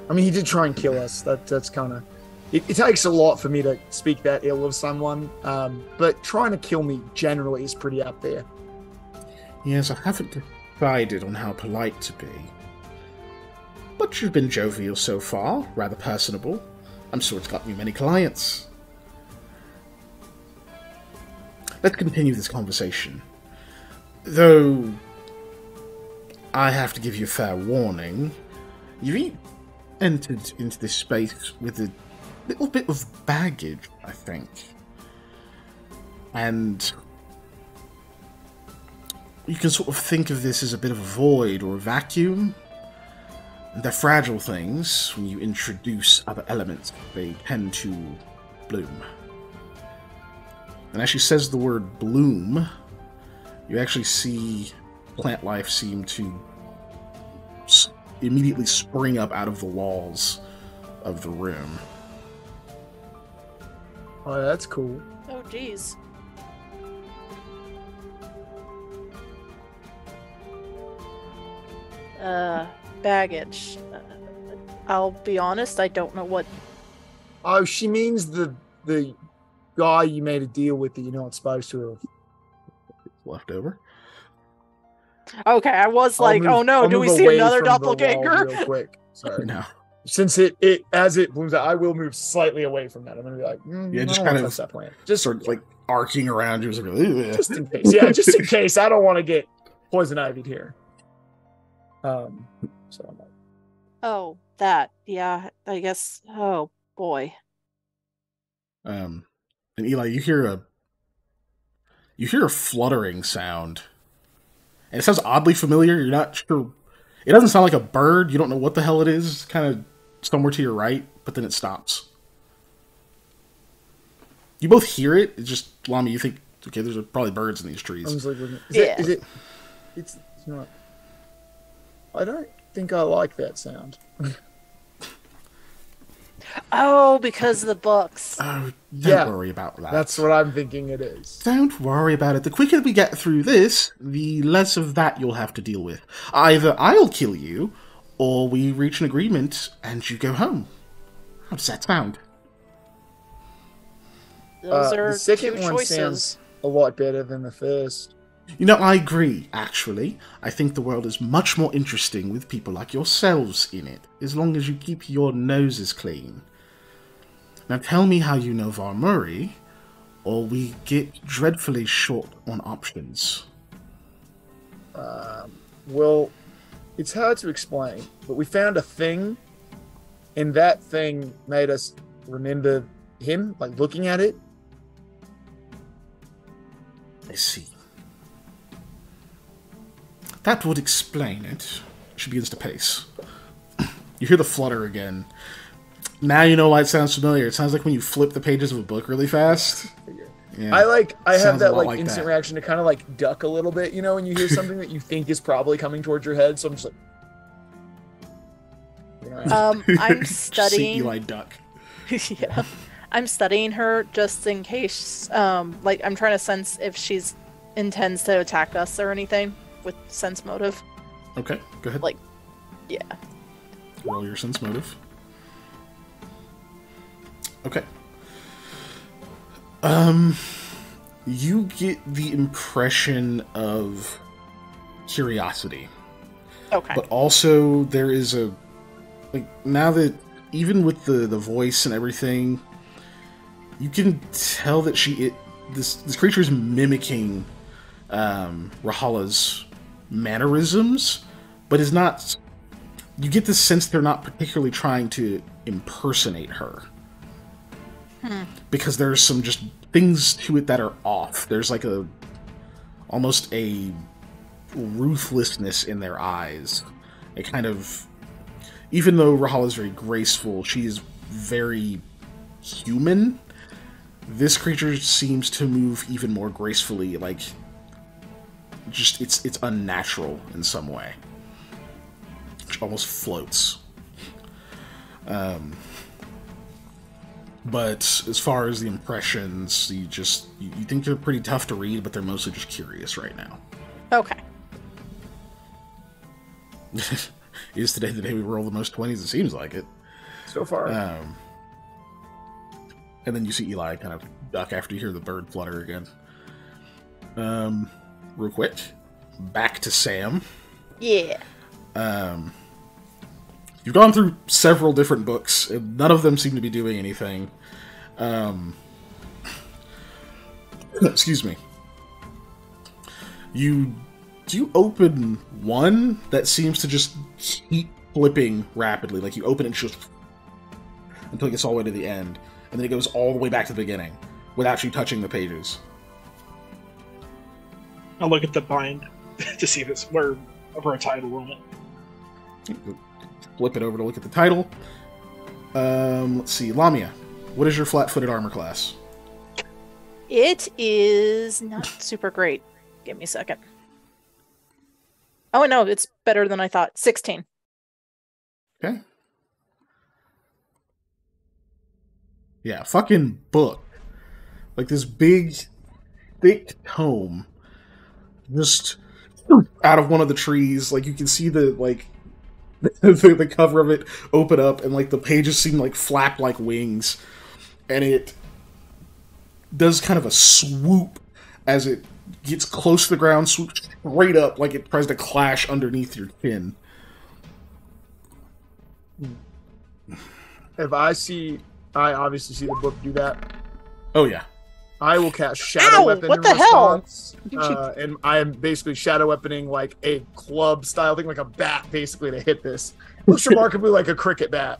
I mean, he did try and kill us. That's kind of... It takes a lot for me to speak that ill of someone, but trying to kill me generally is pretty up there. Yes, I haven't decided on how polite to be. But you've been jovial so far, rather personable. I'm sure it's got you many clients. Let's continue this conversation. Though, I have to give you a fair warning. You've entered into this space with a little bit of baggage, I think. And you can sort of think of this as a bit of a void or a vacuum. And they're fragile things. When you introduce other elements, they tend to bloom. And as she says the word bloom, you actually see plant life seem to immediately spring up out of the walls of the room. Oh, that's cool. Oh, geez. Baggage. I'll be honest, I don't know what. Oh, she means the guy you made a deal with that you're not supposed to have. Left over. Okay, I was like, oh no, I'll do we move see away another from the wall doppelganger? real quick. Sorry. No. Since it as it blooms out, I will move slightly away from that. I'm gonna be like, Yeah, I just don't kind wanna of touch that plant. Just sort of like arcing around you. just in case. Yeah, just in case. I don't want to get poison ivied here. So I'm like, Oh, that. Yeah, I guess. Oh boy. And Eli, you hear a fluttering sound, and it sounds oddly familiar. You're not sure. It doesn't sound like a bird. You don't know what the hell it is. It's kind of somewhere to your right, but then it stops. You both hear it. It's just, Lami, you think, okay, there's probably birds in these trees. I'm just like, Yeah. It's not. I don't think I like that sound. Oh, because of the books. Oh, Yeah, don't worry about that. That's what I'm thinking it is. Don't worry about it. The quicker we get through this, the less of that you'll have to deal with. Either I'll kill you, or we reach an agreement and you go home. How does that sound? Those are the second two one choices. sounds a lot better than the first. You know, I agree, actually. I think the world is much more interesting with people like yourselves in it, as long as you keep your noses clean. Now tell me how you know Varmuri, or we get dreadfully short on options. Well, it's hard to explain, but we found a thing, and that thing made us remember him, like looking at it. I see. That would explain it. She begins to pace. You hear the flutter again. Now you know why it sounds familiar. It sounds like when you flip the pages of a book really fast. Yeah. I have Sounds a that lot like like instant that. reaction to kind of like duck a little bit, you know, when you hear something that you think is probably coming towards your head. So I'm just like, you know, I'm Just see studying. Eli duck. Yeah, I'm studying her just in case. Like I'm trying to sense if she's intends to attack us or anything with sense motive. Okay, go ahead. Like, yeah. Roll your sense motive. Okay. You get the impression of curiosity. Okay. But also there is a, like, now that even with the voice and everything, you can tell that this creature is mimicking Rahala's mannerisms, but is not. You get the sense they're not particularly trying to impersonate her. Because there's some just things to it that are off. There's like almost a ruthlessness in their eyes. A kind of, even though Rahala is very graceful, she is very human. This creature seems to move even more gracefully, like just it's unnatural in some way. It almost floats. But as far as the impressions, you think they're pretty tough to read, but they're mostly just curious right now. Okay. Is today the day we roll the most 20s? It seems like it. so far. And then you see Eli kind of duck after you hear the bird flutter again. Real quick, back to Sam. Yeah. You've gone through several different books, and none of them seem to be doing anything. Excuse me. You open one that seems to just keep flipping rapidly. Like you open it just until it gets all the way to the end, and then it goes all the way back to the beginning without you touching the pages. I'll look at the bind to see if it's where over a title on it. Flip it over to look at the title. Let's see, Lamia, what is your flat-footed armor class? It is not super great. Give me a second. Oh no, it's better than I thought. 16. Okay. Yeah, fucking book. Like this big, thick tome. Just out of one of the trees. Like you can see the, like, the cover of it open up, and like the pages seem like flap like wings, and it does kind of a swoop as it gets close to the ground, swoops straight up like it tries to clash underneath your chin. If I obviously see the book do that. Oh yeah. I will cast Shadow Weapon what in the hell? response. And I am basically Shadow Weaponing like a club style thing, like a bat, basically, to hit this. Looks remarkably like a cricket bat.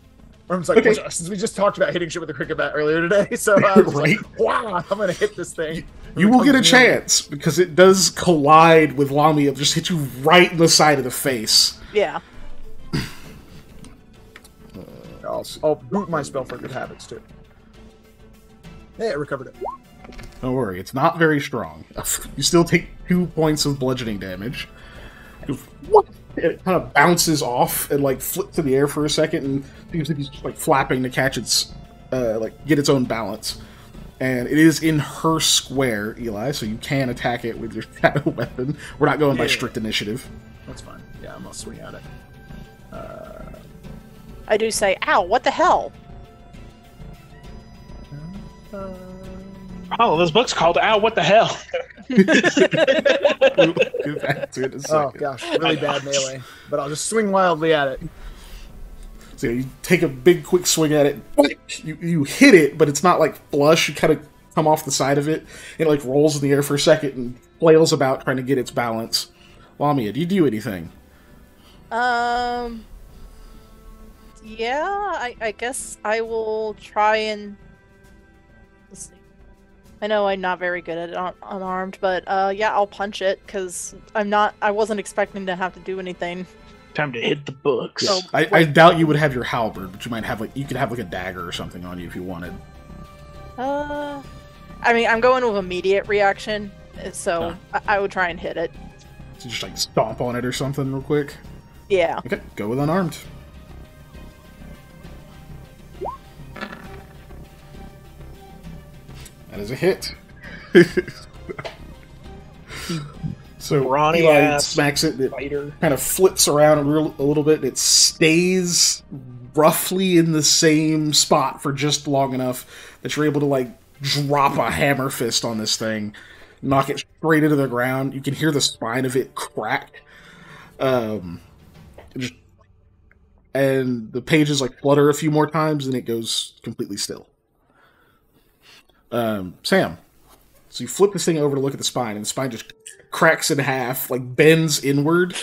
I'm just like, Okay. since we just talked about hitting shit with a cricket bat earlier today, so I was Right. like, wow, I'm going to hit this thing. You will get a chance, because it does collide with Lamia, just hit you right in the side of the face. Yeah. I'll boot my spell for good habits, too. Hey, I recovered it. Don't worry, it's not very strong. You still take 2 points of bludgeoning damage. It kind of bounces off and like flips in the air for a second, and seems like he's just like flapping to catch its, get its own balance. And it is in her square, Eli, so you can attack it with your shadow weapon. We're not going by strict initiative. That's fine. Yeah, I'm going to swing at it. I do say, ow, what the hell? Oh, this book's called Ow, What the Hell? We'll get back to it in a Oh, second. gosh. Really bad melee. But I'll just swing wildly at it. So you take a big, quick swing at it. You hit it, but it's not like flush. You kind of come off the side of it. It like rolls in the air for a second and flails about trying to get its balance. Lamia, do you do anything? Yeah, I guess I will try and... Let's see. I know I'm not very good at it unarmed, but yeah, I'll punch it, because I wasn't expecting to have to do anything. Time to hit the books. Yeah. I doubt you would have your halberd, but you might have you could have like a dagger or something on you if you wanted. I mean, I'm going with immediate reaction, so I would try and hit it. So just like stomp on it or something real quick. Yeah. Okay, go with unarmed. That is a hit. So Brawny Eli ass smacks it. It fighter. kind of flips around a little bit. It stays roughly in the same spot for just long enough that you're able to like drop a hammer fist on this thing, knock it straight into the ground. You can hear the spine of it crack. And the pages like flutter a few more times, and it goes completely still. Sam, so you flip this thing over to look at the spine, and the spine just cracks in half, like bends inward,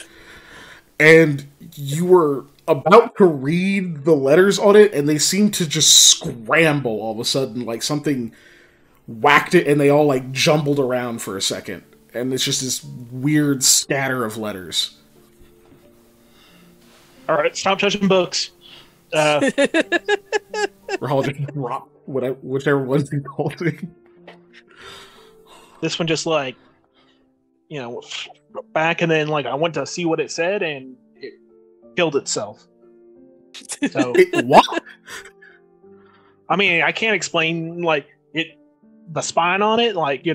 and you were about to read the letters on it, and they seem to just scramble all of a sudden, like something whacked it, and they all like jumbled around for a second, and it's just this weird scatter of letters. All right, stop touching books. We're all just drop whichever one's holding. This one just like, back, and then like I went to see what it said, and it killed itself. So What? I mean, I can't explain like the spine on it, like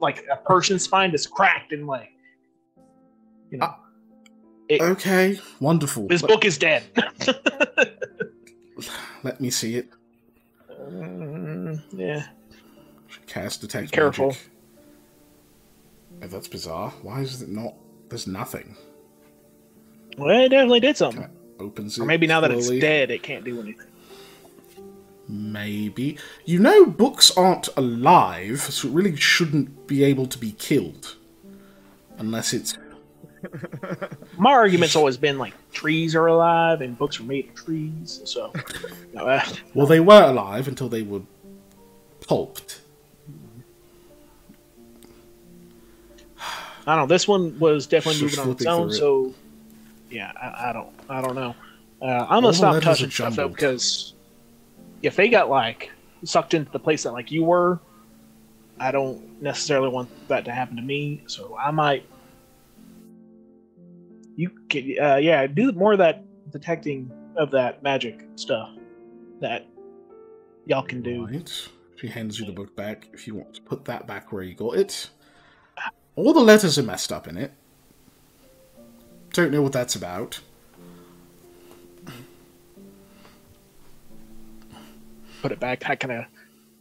like a person's spine just cracked and like, Okay, wonderful. this book is dead. Let me see it. Yeah. Cast detect Be careful. magic. Oh, that's bizarre. Why is it not? There's nothing. Well, it definitely did something. Kind of opens it. Or maybe now that it's slowly. dead, it can't do anything. Maybe. Books aren't alive, so it really shouldn't be able to be killed. Unless it's... My argument's always been like trees are alive and books are made of trees, so. Well, they were alive until they were pulped. I don't know. This one was definitely Just moving on its flipping own, through it. so yeah, I don't know. I'm All gonna the stop letters touching are stuff though, jumbled. because if they got like sucked into the place that like you were, I don't necessarily want that to happen to me. So I might. You could, do more of that detecting of that magic stuff that y'all can do. Right. She hands you the book back. If you want to put that back where you got it. All the letters are messed up in it. Don't know what that's about. put it back. That kind of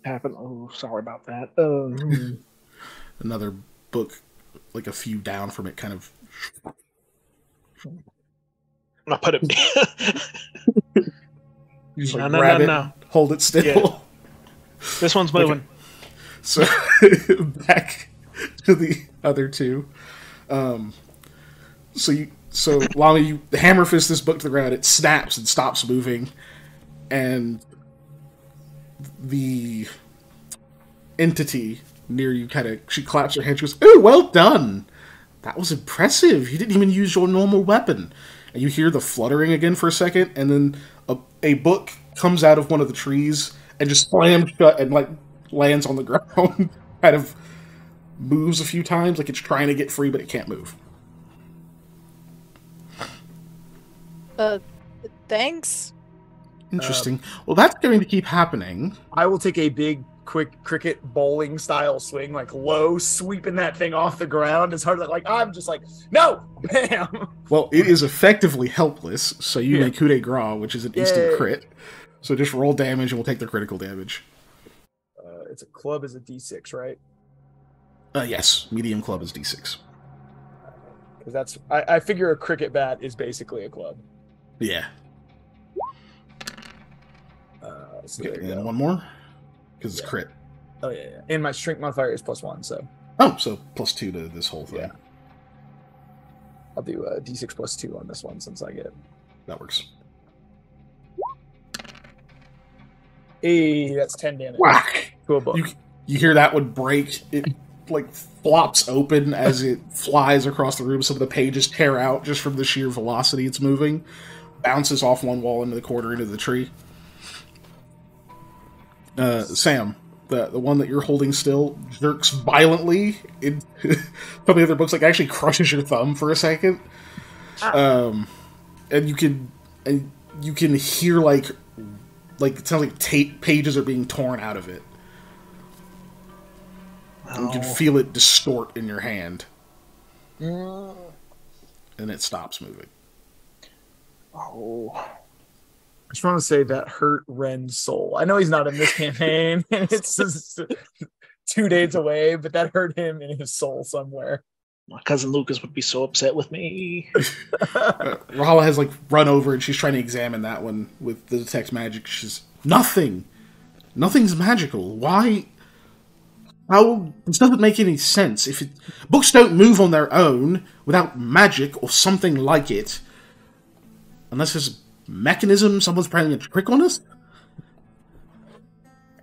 happened. Oh, sorry about that. Another book, like a few down from it, kind of. I put it. You just like No, grab it, no. hold it still. Yeah. This one's moving. Okay. So back to the other two. So Lana, you hammer fist this book to the ground. It snaps and stops moving, and the entity near you she claps her hands. She goes, "Oh, well done! That was impressive. You didn't even use your normal weapon." And you hear the fluttering again for a second, and then a book comes out of one of the trees and just slams shut and like lands on the ground. Kind of moves a few times, like it's trying to get free, but it can't move. Thanks. Interesting. Well, that's going to keep happening. I will take a big, quick cricket bowling style swing, like low, sweeping that thing off the ground as hard as like I'm just like no, bam. Well, it is effectively helpless, so you make coup de grace, which is an instant Yay. crit. So just roll damage, and we'll take the critical damage. It's a club is a D6, right? Yes, medium club is D6. Because that's I figure a cricket bat is basically a club. Yeah. So Okay, there you and go. one more, because it's crit. Oh yeah. And my strength modifier is +1, so Oh, so +2 to this whole thing. Yeah. I'll do a D6 +2 on this one since I get. That works. Hey, that's 10 damage. Whack! To a book. You hear that one break. It like flops open as it flies across the room. Some of the pages tear out just from the sheer velocity it's moving. Bounces off one wall into the corner into the tree. Sam, the one that you're holding still, jerks violently. Some of the other books like actually crushes your thumb for a second. And you can hear like it sounds like pages are being torn out of it. And you can feel it distort in your hand. And it stops moving. Oh. I just want to say that hurt Ren's soul. I know he's not in this campaign, and it's just 2 days away, but that hurt him in his soul somewhere. My cousin Lucas would be so upset with me. Rahala has like run over and she's trying to examine that one with the detect magic. She's nothing's magical. Why? How? This doesn't make any sense. Books don't move on their own without magic or something like it, unless there's a mechanism. Someone's playing a trick on us.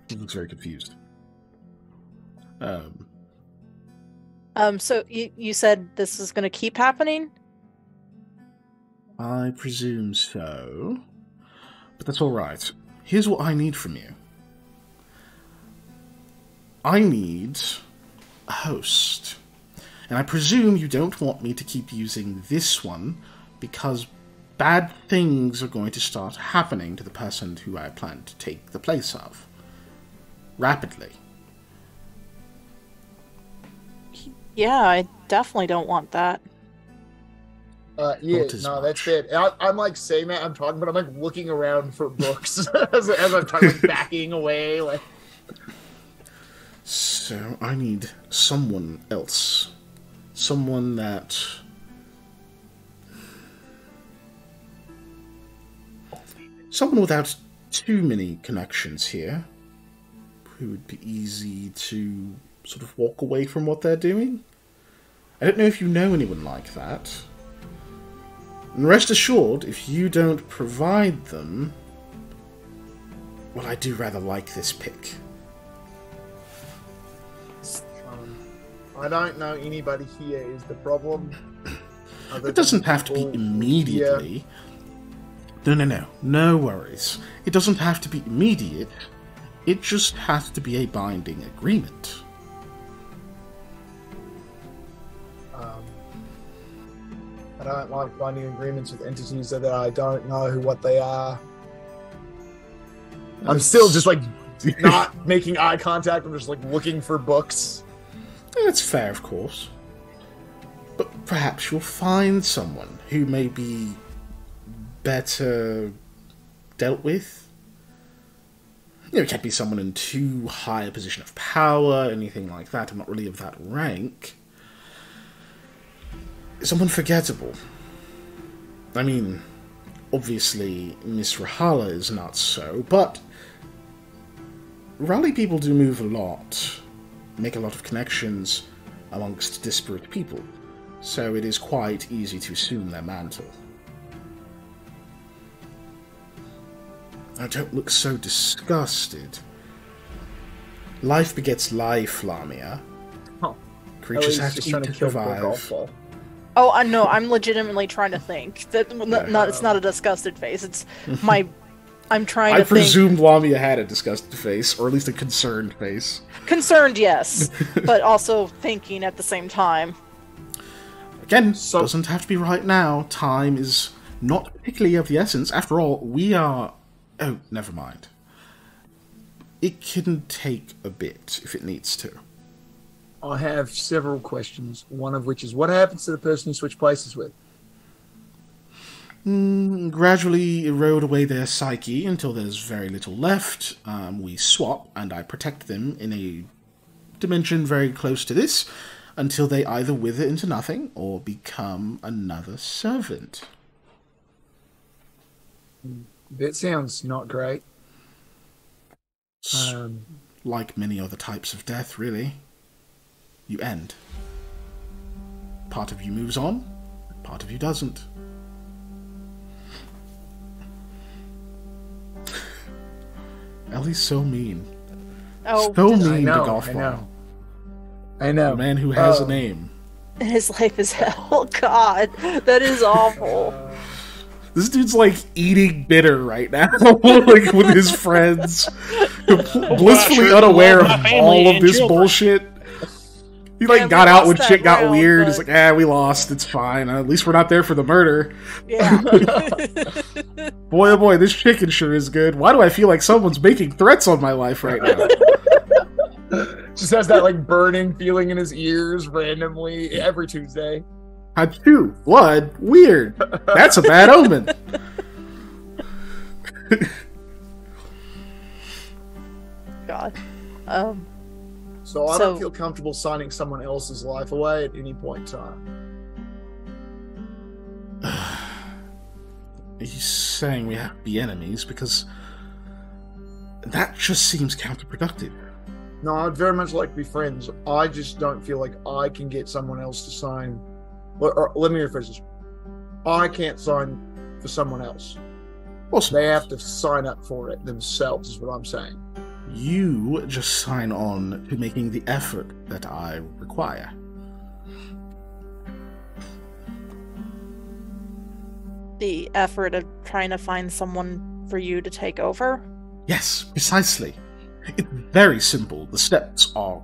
He looks very confused. So you said this is going to keep happening? I presume so. But that's alright. Here's what I need from you. I need a host. And I presume you don't want me to keep using this one, because bad things are going to start happening to the person who I plan to take the place of. Rapidly. Yeah, I definitely don't want that. Yeah, Not as no, much. that's it. I'm like saying that I'm talking, but I'm like looking around for books as I'm talking, like backing away. Like, So I need someone else. Someone that... Someone without too many connections here. Who would be easy to sort of walk away from what they're doing. I don't know if you know anyone like that. And rest assured, if you don't provide them... Well, I do rather like this pick. I don't know anybody here is the problem. It doesn't have to be immediately. No. No worries. It doesn't have to be immediate. It just has to be a binding agreement. I don't like binding agreements with entities that I don't know what they are. I'm still just like not making eye contact. I'm just like looking for books. That's fair, of course. But perhaps you'll find someone who may be better dealt with. it can't be someone in too high a position of power, anything like that. I'm not really of that rank. Someone forgettable. I mean, obviously, Miss Rahala is not so, but Raleigh people do move a lot, make a lot of connections amongst disparate people, so it is quite easy to assume their mantle. Now, don't look so disgusted. Life begets life, Lamia. Oh. Creatures have to just eat trying to to kill poor survive. golf ball. Oh, I know. I'm legitimately trying to think. That it's not a disgusted face. It's my. I'm trying to I think. presumed Lamia had a disgusted face, or at least a concerned face. Concerned, yes, but also thinking at the same time. Again, So- doesn't have to be right now. Time is not particularly of the essence. After all, we are... Oh, never mind. It can take a bit if it needs to. I have several questions, one of which is, what happens to the person you switch places with? Gradually erode away their psyche until there's very little left. We swap, and I protect them in a dimension very close to this, until they either wither into nothing or become another servant. That sounds not great. S- Like many other types of death, really. You end. Part of you moves on, part of you doesn't. Ellie's so mean. Oh, So just- mean to I golf ball. know. I know. A man who has a Um, name. his life is hell. God, that is awful. This dude's like eating bitter right now, like with his friends, blissfully unaware My of family all of and this children. bullshit. He like Yeah, we got out lost when that shit got round, weird. but- He's like, we lost. It's fine. At least we're not there for the murder. Yeah. Boy, oh boy, this chicken sure is good. Why do I feel like someone's making threats on my life right now? Just has that like burning feeling in his ears randomly every Tuesday. Hachu, blood, weird. That's a bad omen. God. So I So- don't feel comfortable signing someone else's life away at any point in time. He's saying we have to be enemies because that just seems counterproductive. No, I'd very much like to be friends. I just don't feel like I can get someone else to sign. Or let me rephrase this. I can't sign for someone else. Awesome. They have to sign up for it themselves, is what I'm saying. You just sign on to making the effort that I require. The effort of trying to find someone for you to take over. Yes, precisely. It's very simple. The steps are,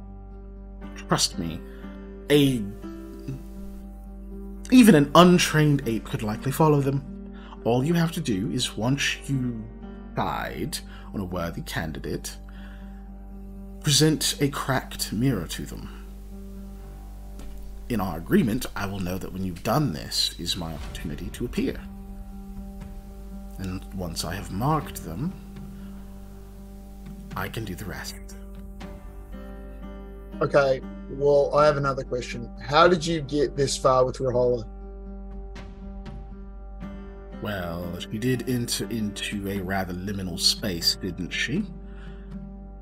trust me, even an untrained ape could likely follow them. All you have to do is, once you decide on a worthy candidate, present a cracked mirror to them. In our agreement, I will know that when you've done this is my opportunity to appear. And once I have marked them, I can do the rest. Okay, well, I have another question. How did you get this far with Rahala? Well, she did enter into a rather liminal space, didn't she?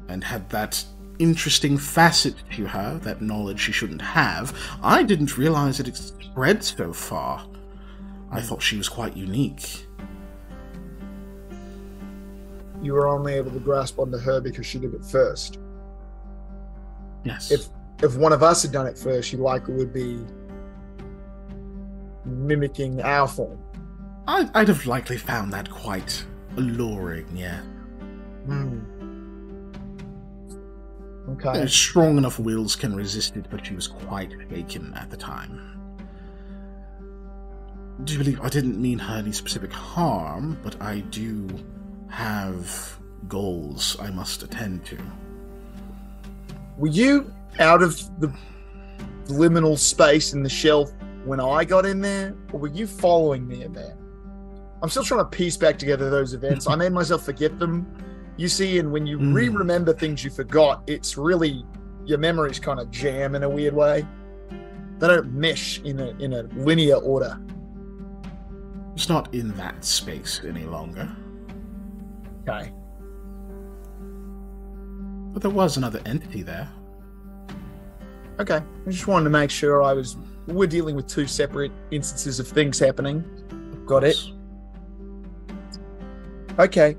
And had that interesting facet to her, that knowledge she shouldn't have. I didn't realize that it spread so far. I thought she was quite unique. You were only able to grasp onto her because she did it first. Yes. If one of us had done it first, she likely would be mimicking our form. I'd have likely found that quite alluring, yeah. Okay. Strong enough wills can resist it, but she was quite taken at the time. Do you believe I didn't mean her any specific harm, but I do have goals I must attend to. Were you out of the liminal space in the shelf when I got in there, or were you following me in there? I'm still trying to piece back together those events. I made myself forget them, You see, and when you re-remember things you forgot, it's really your memories kind of jam in a weird way. They don't mesh in a linear order. It's not in that space any longer. Okay. But there was another entity there. Okay. I just wanted to make sure we're dealing with two separate instances of things happening. Got it. Okay.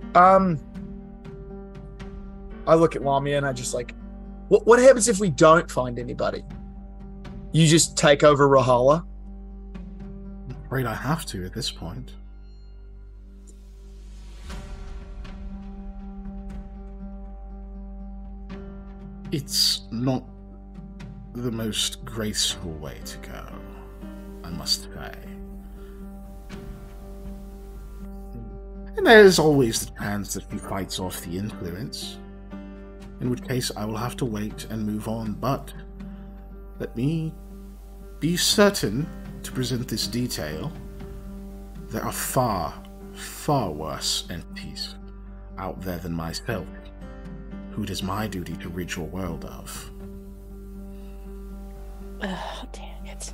I look at Lamia and I just like, what happens if we don't find anybody? You just take over Rahala? I'm afraid I have to at this point. It's not the most graceful way to go, I must say. And there's always the chance that he fights off the influence, in which case I will have to wait and move on, but let me be certain to present this detail. There are far, far worse entities out there than myself, who it is my duty to rid your world of. Oh, dang it.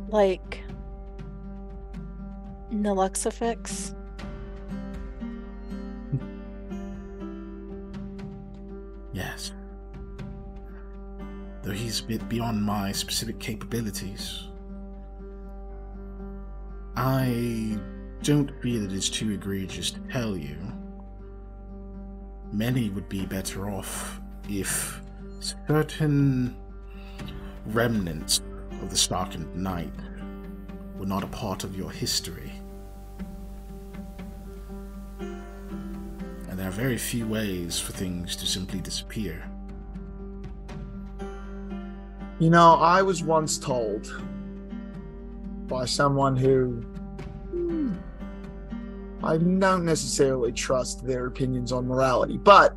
Like Nluxifix? Yes. Though he's a bit beyond my specific capabilities. I don't feel it is too egregious to tell you. Many would be better off if certain remnants of the Starkened Night were not a part of your history. And there are very few ways for things to simply disappear. You know, I was once told by someone who I don't necessarily trust their opinions on morality, but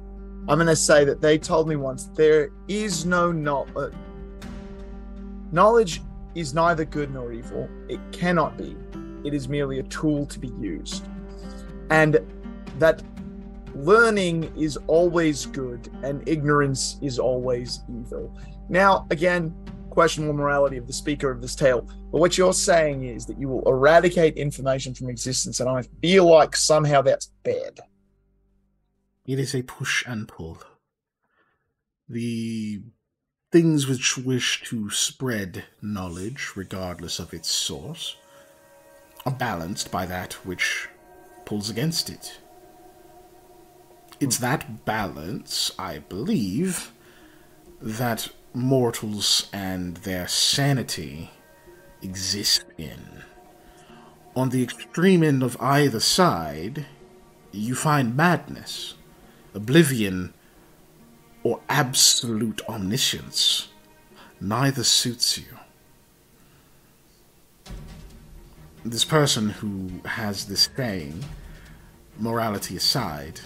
I'm going to say that they told me once there is no knowledge. Knowledge is neither good nor evil. It cannot be. It is merely a tool to be used. And that learning is always good and ignorance is always evil. Now, again, questionable morality of the speaker of this tale, but what you're saying is that you will eradicate information from existence, and I feel like somehow that's bad. It is a push and pull. The things which wish to spread knowledge, regardless of its source, are balanced by that which pulls against it. It's that balance, I believe, that mortals and their sanity exist in. On the extreme end of either side, you find madness, oblivion, or absolute omniscience. Neither suits you. This person who has this saying, morality aside,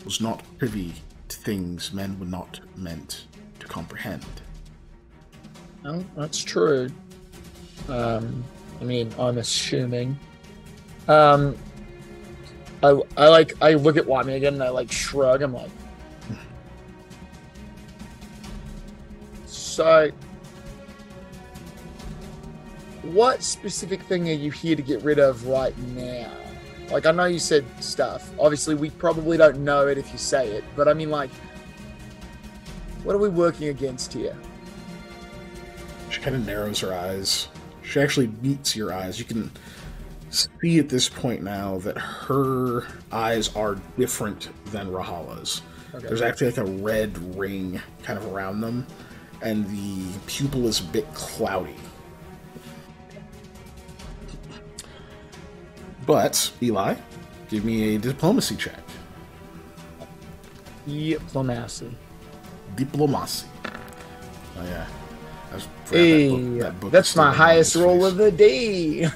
was not privy to things men were not meant to comprehend. No, that's true. I'm assuming. I look at Wyman again and I shrug. I'm like, so what specific thing are you here to get rid of right now? I know you said stuff. Obviously, we probably don't know it if you say it, but I mean, what are we working against here? She kind of narrows her eyes. She actually meets your eyes. You can see at this point now that her eyes are different than Rahala's. Okay. There's actually a red ring kind of around them, and the pupil is a bit cloudy. But, Eli, give me a diplomacy check. Diplomacy. Oh, yeah. Hey, that's my highest roll of the day. I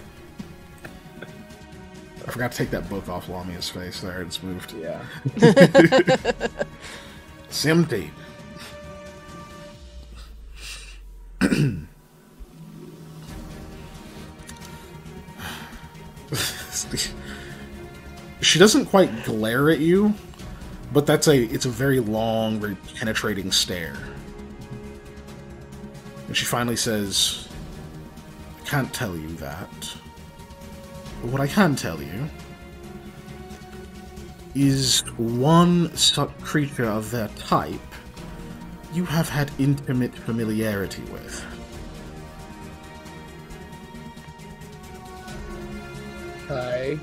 forgot to take that book off Lamia's face. There, it's moved. Yeah. It's empty. She doesn't quite glare at you, but it's a very long, very penetrating stare. And she finally says, I can't tell you that. But what I can tell you is one such creature of their type you have had intimate familiarity with. Okay.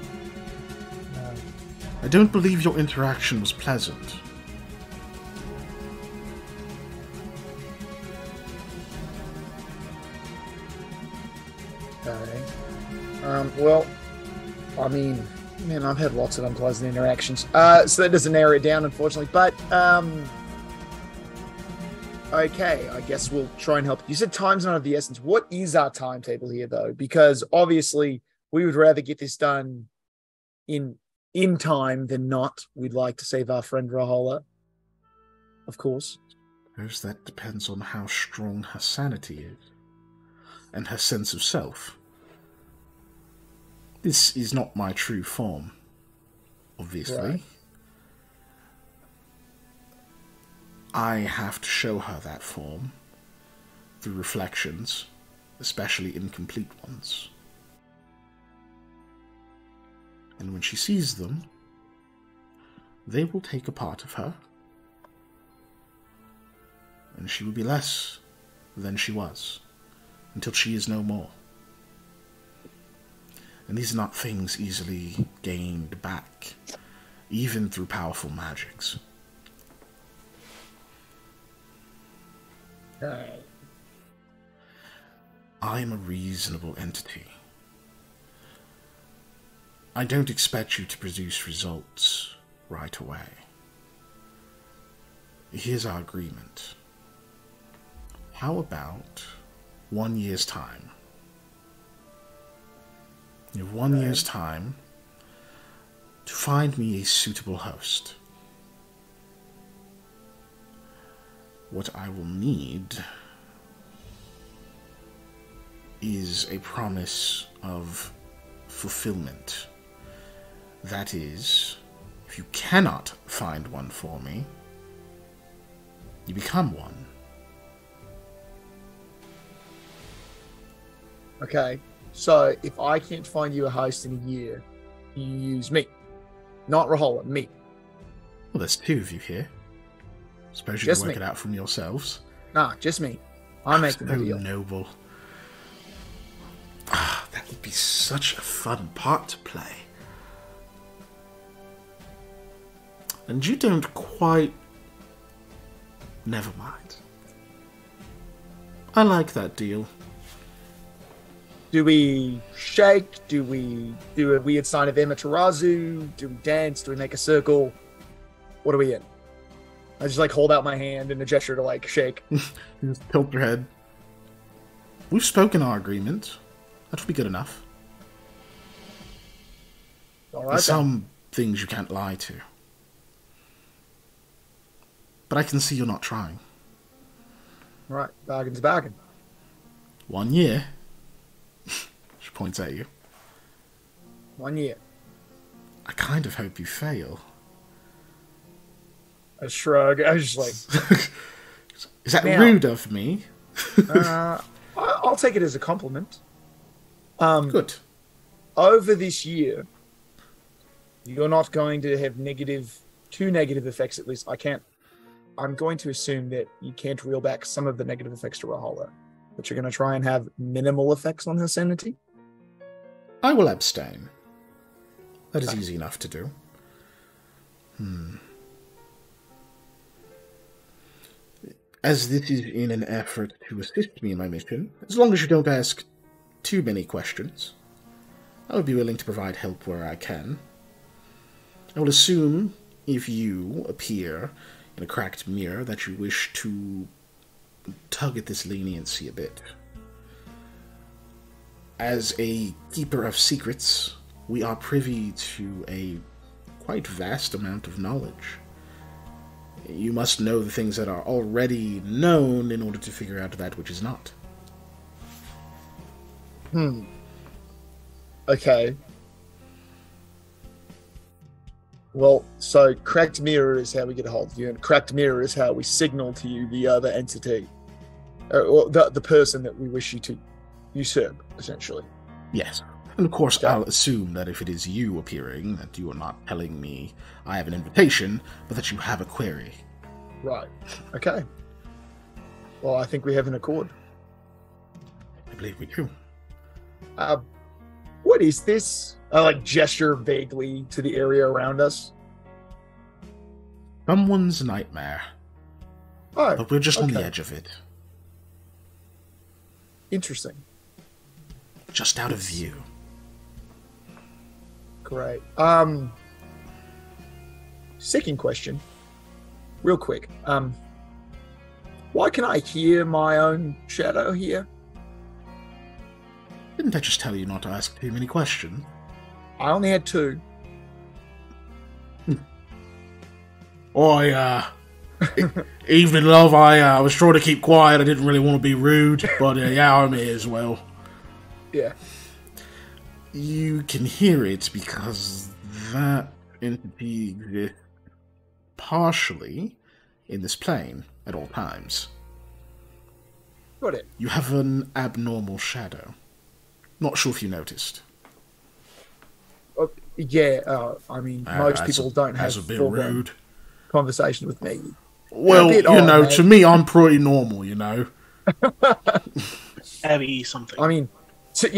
I don't believe your interaction was pleasant. Okay. Well, I mean, man, I've had lots of unpleasant interactions. So that doesn't narrow it down, unfortunately. But, okay, I guess we'll try and help. You said time's not of the essence. What is our timetable here, though? Because obviously, we would rather get this done in time than not. We'd like to save our friend Rahola, of course. Because that depends on how strong her sanity is, and her sense of self. This is not my true form, obviously. Right. I have to show her that form through reflections, especially incomplete ones. And when she sees them, they will take a part of her, and she will be less than she was, until she is no more. And these are not things easily gained back, even through powerful magics. I am a reasonable entity. I don't expect you to produce results right away. Here's our agreement. How about 1 year's time? You have 1 year's time to find me a suitable host. What I will need is a promise of fulfillment. That is, if you cannot find one for me, you become one. Okay, so if I can't find you a host in a year, you use me. Not Rahola, me. Well, there's two of you here. Suppose you Just can work me. it out from yourselves. Nah, just me. I'm making the So deal. noble. Ah, that would be such a fun part to play. And you don't quite... Never mind. I like that deal. Do we shake? Do we do a weird sign of Amaterasu? Do we dance? Do we make a circle? What are we in? I just like hold out my hand in a gesture to like shake. You just tilt your head. We've spoken our agreement. That should be good enough. All right. There's some things you can't lie to. But I can see you're not trying. All right. Bargain's a bargain. 1 year. She points at you. 1 year. I kind of hope you fail. I shrug. I was just like, Is that Now- rude of me? I'll take it as a compliment. Good. Over this year, you're not going to have two negative effects at least. I'm going to assume that you can't reel back some of the negative effects to Rahola, but you're going to try and have minimal effects on her sanity. I will abstain. That is easy enough to do. As this is in an effort to assist me in my mission, as long as you don't ask too many questions, I would be willing to provide help where I can. I will assume, if you appear in a cracked mirror, that you wish to tug at this leniency a bit. As a keeper of secrets, we are privy to a quite vast amount of knowledge. You must know the things that are already known in order to figure out that which is not. Okay. Well, so cracked mirror is how we get a hold of you, and cracked mirror is how we signal to you the other entity, or the person that we wish you to usurp, essentially. Yes. And of course, Okay. I'll assume that if it is you appearing, that you are not telling me I have an invitation, but that you have a query. Right. Okay. Well, I think we have an accord. I believe we do. What is this? I like gesture vaguely to the area around us. Someone's nightmare. Oh, But we're just on the okay. edge of it. Interesting. Just out of view. Great. Second question. Real quick. Why can I hear my own shadow here? Didn't I just tell you not to ask too many questions? I only had 2. Evening, love. I was trying to keep quiet. I didn't really want to be rude, but yeah, I'm here as well. Yeah. You can hear it because that entity exists partially in this plane at all times. Got it. You have an abnormal shadow. Not sure if you noticed. Yeah. I mean, most people don't have That's a bit full-blown rude. conversation with me. Well, bit you odd, know, mate. to me, I'm pretty normal, you know. Abby, something. I mean,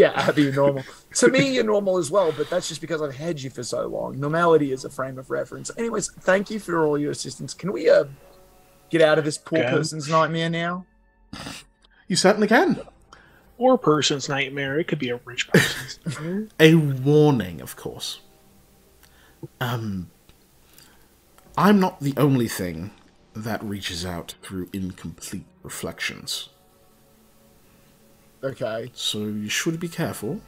Abby, normal. To me, you're normal as well, but that's just because I've had you for so long. Normality is a frame of reference. Anyways, thank you for all your assistance. Can we get out of this poor Okay. person's nightmare now? You certainly can. Poor person's nightmare. It could be a rich person's. A warning, of course. I'm not the only thing that reaches out through incomplete reflections. Okay, So you should be careful,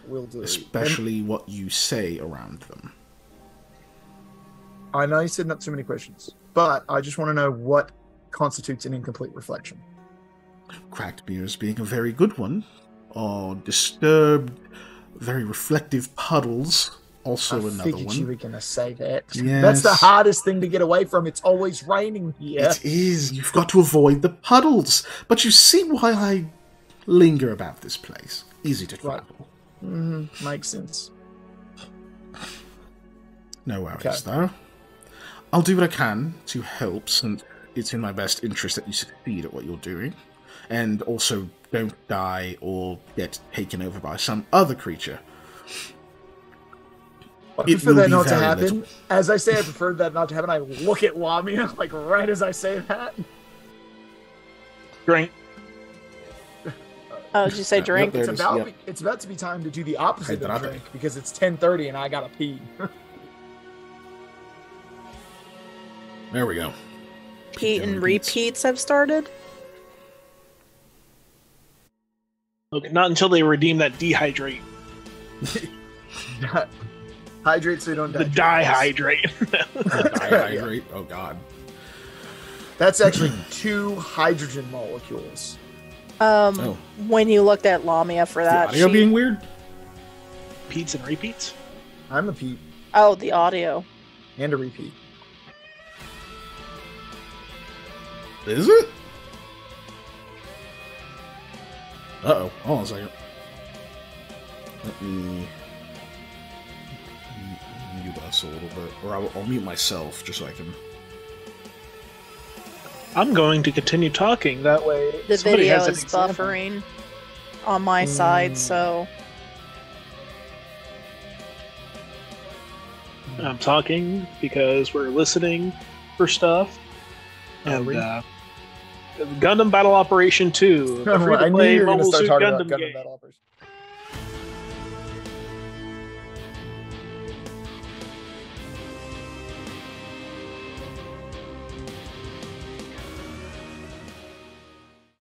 will do. especially what you say around them. And I know you said not too many questions, but I just want to know what constitutes an incomplete reflection. Cracked mirrors being a very good one, or disturbed, very reflective puddles, also I another figured you one. were going to say that. Yes. That's the hardest thing to get away from. It's always raining here. It is. You've got to avoid the puddles. But you see why I linger about this place. Easy to Right. travel. Makes sense. No worries, Okay. though. I'll do what I can to help, since it's in my best interest that you succeed at what you're doing. And also, don't die or get taken over by some other creature. I It prefer will that be not to very happen. little. As I say, I prefer that not to happen. I look at Lamia, like right as I say that. Drink. Oh, did you say Yep, drink? there it is, yep. It's about to be time to do the opposite of Hydrate. drink because it's 10:30 and I gotta pee. There we go. Pete and repeats. repeats have started. Okay, not until they redeem that dehydrate. Hydrate so you don't The die. dihydrate. Dihydrate. Oh, God. That's actually 2 hydrogen molecules. Oh. When you looked at Lamia for The that, audio she- being weird? Pete's and repeats. I'm a Pete oh, the audio. and a repeat. Is it? Uh-oh. Hold on a second. Let me mute us a little bit. Or I'll mute myself, just so I can... I'm going to continue talking. That way, The somebody video has an is example. buffering on my side, so I'm talking because we're listening for stuff. And Gundam Battle Operation 2. The I knew free-to-play you were going to Mobile start Suit talking about Gundam Gundam game. Battle Operation.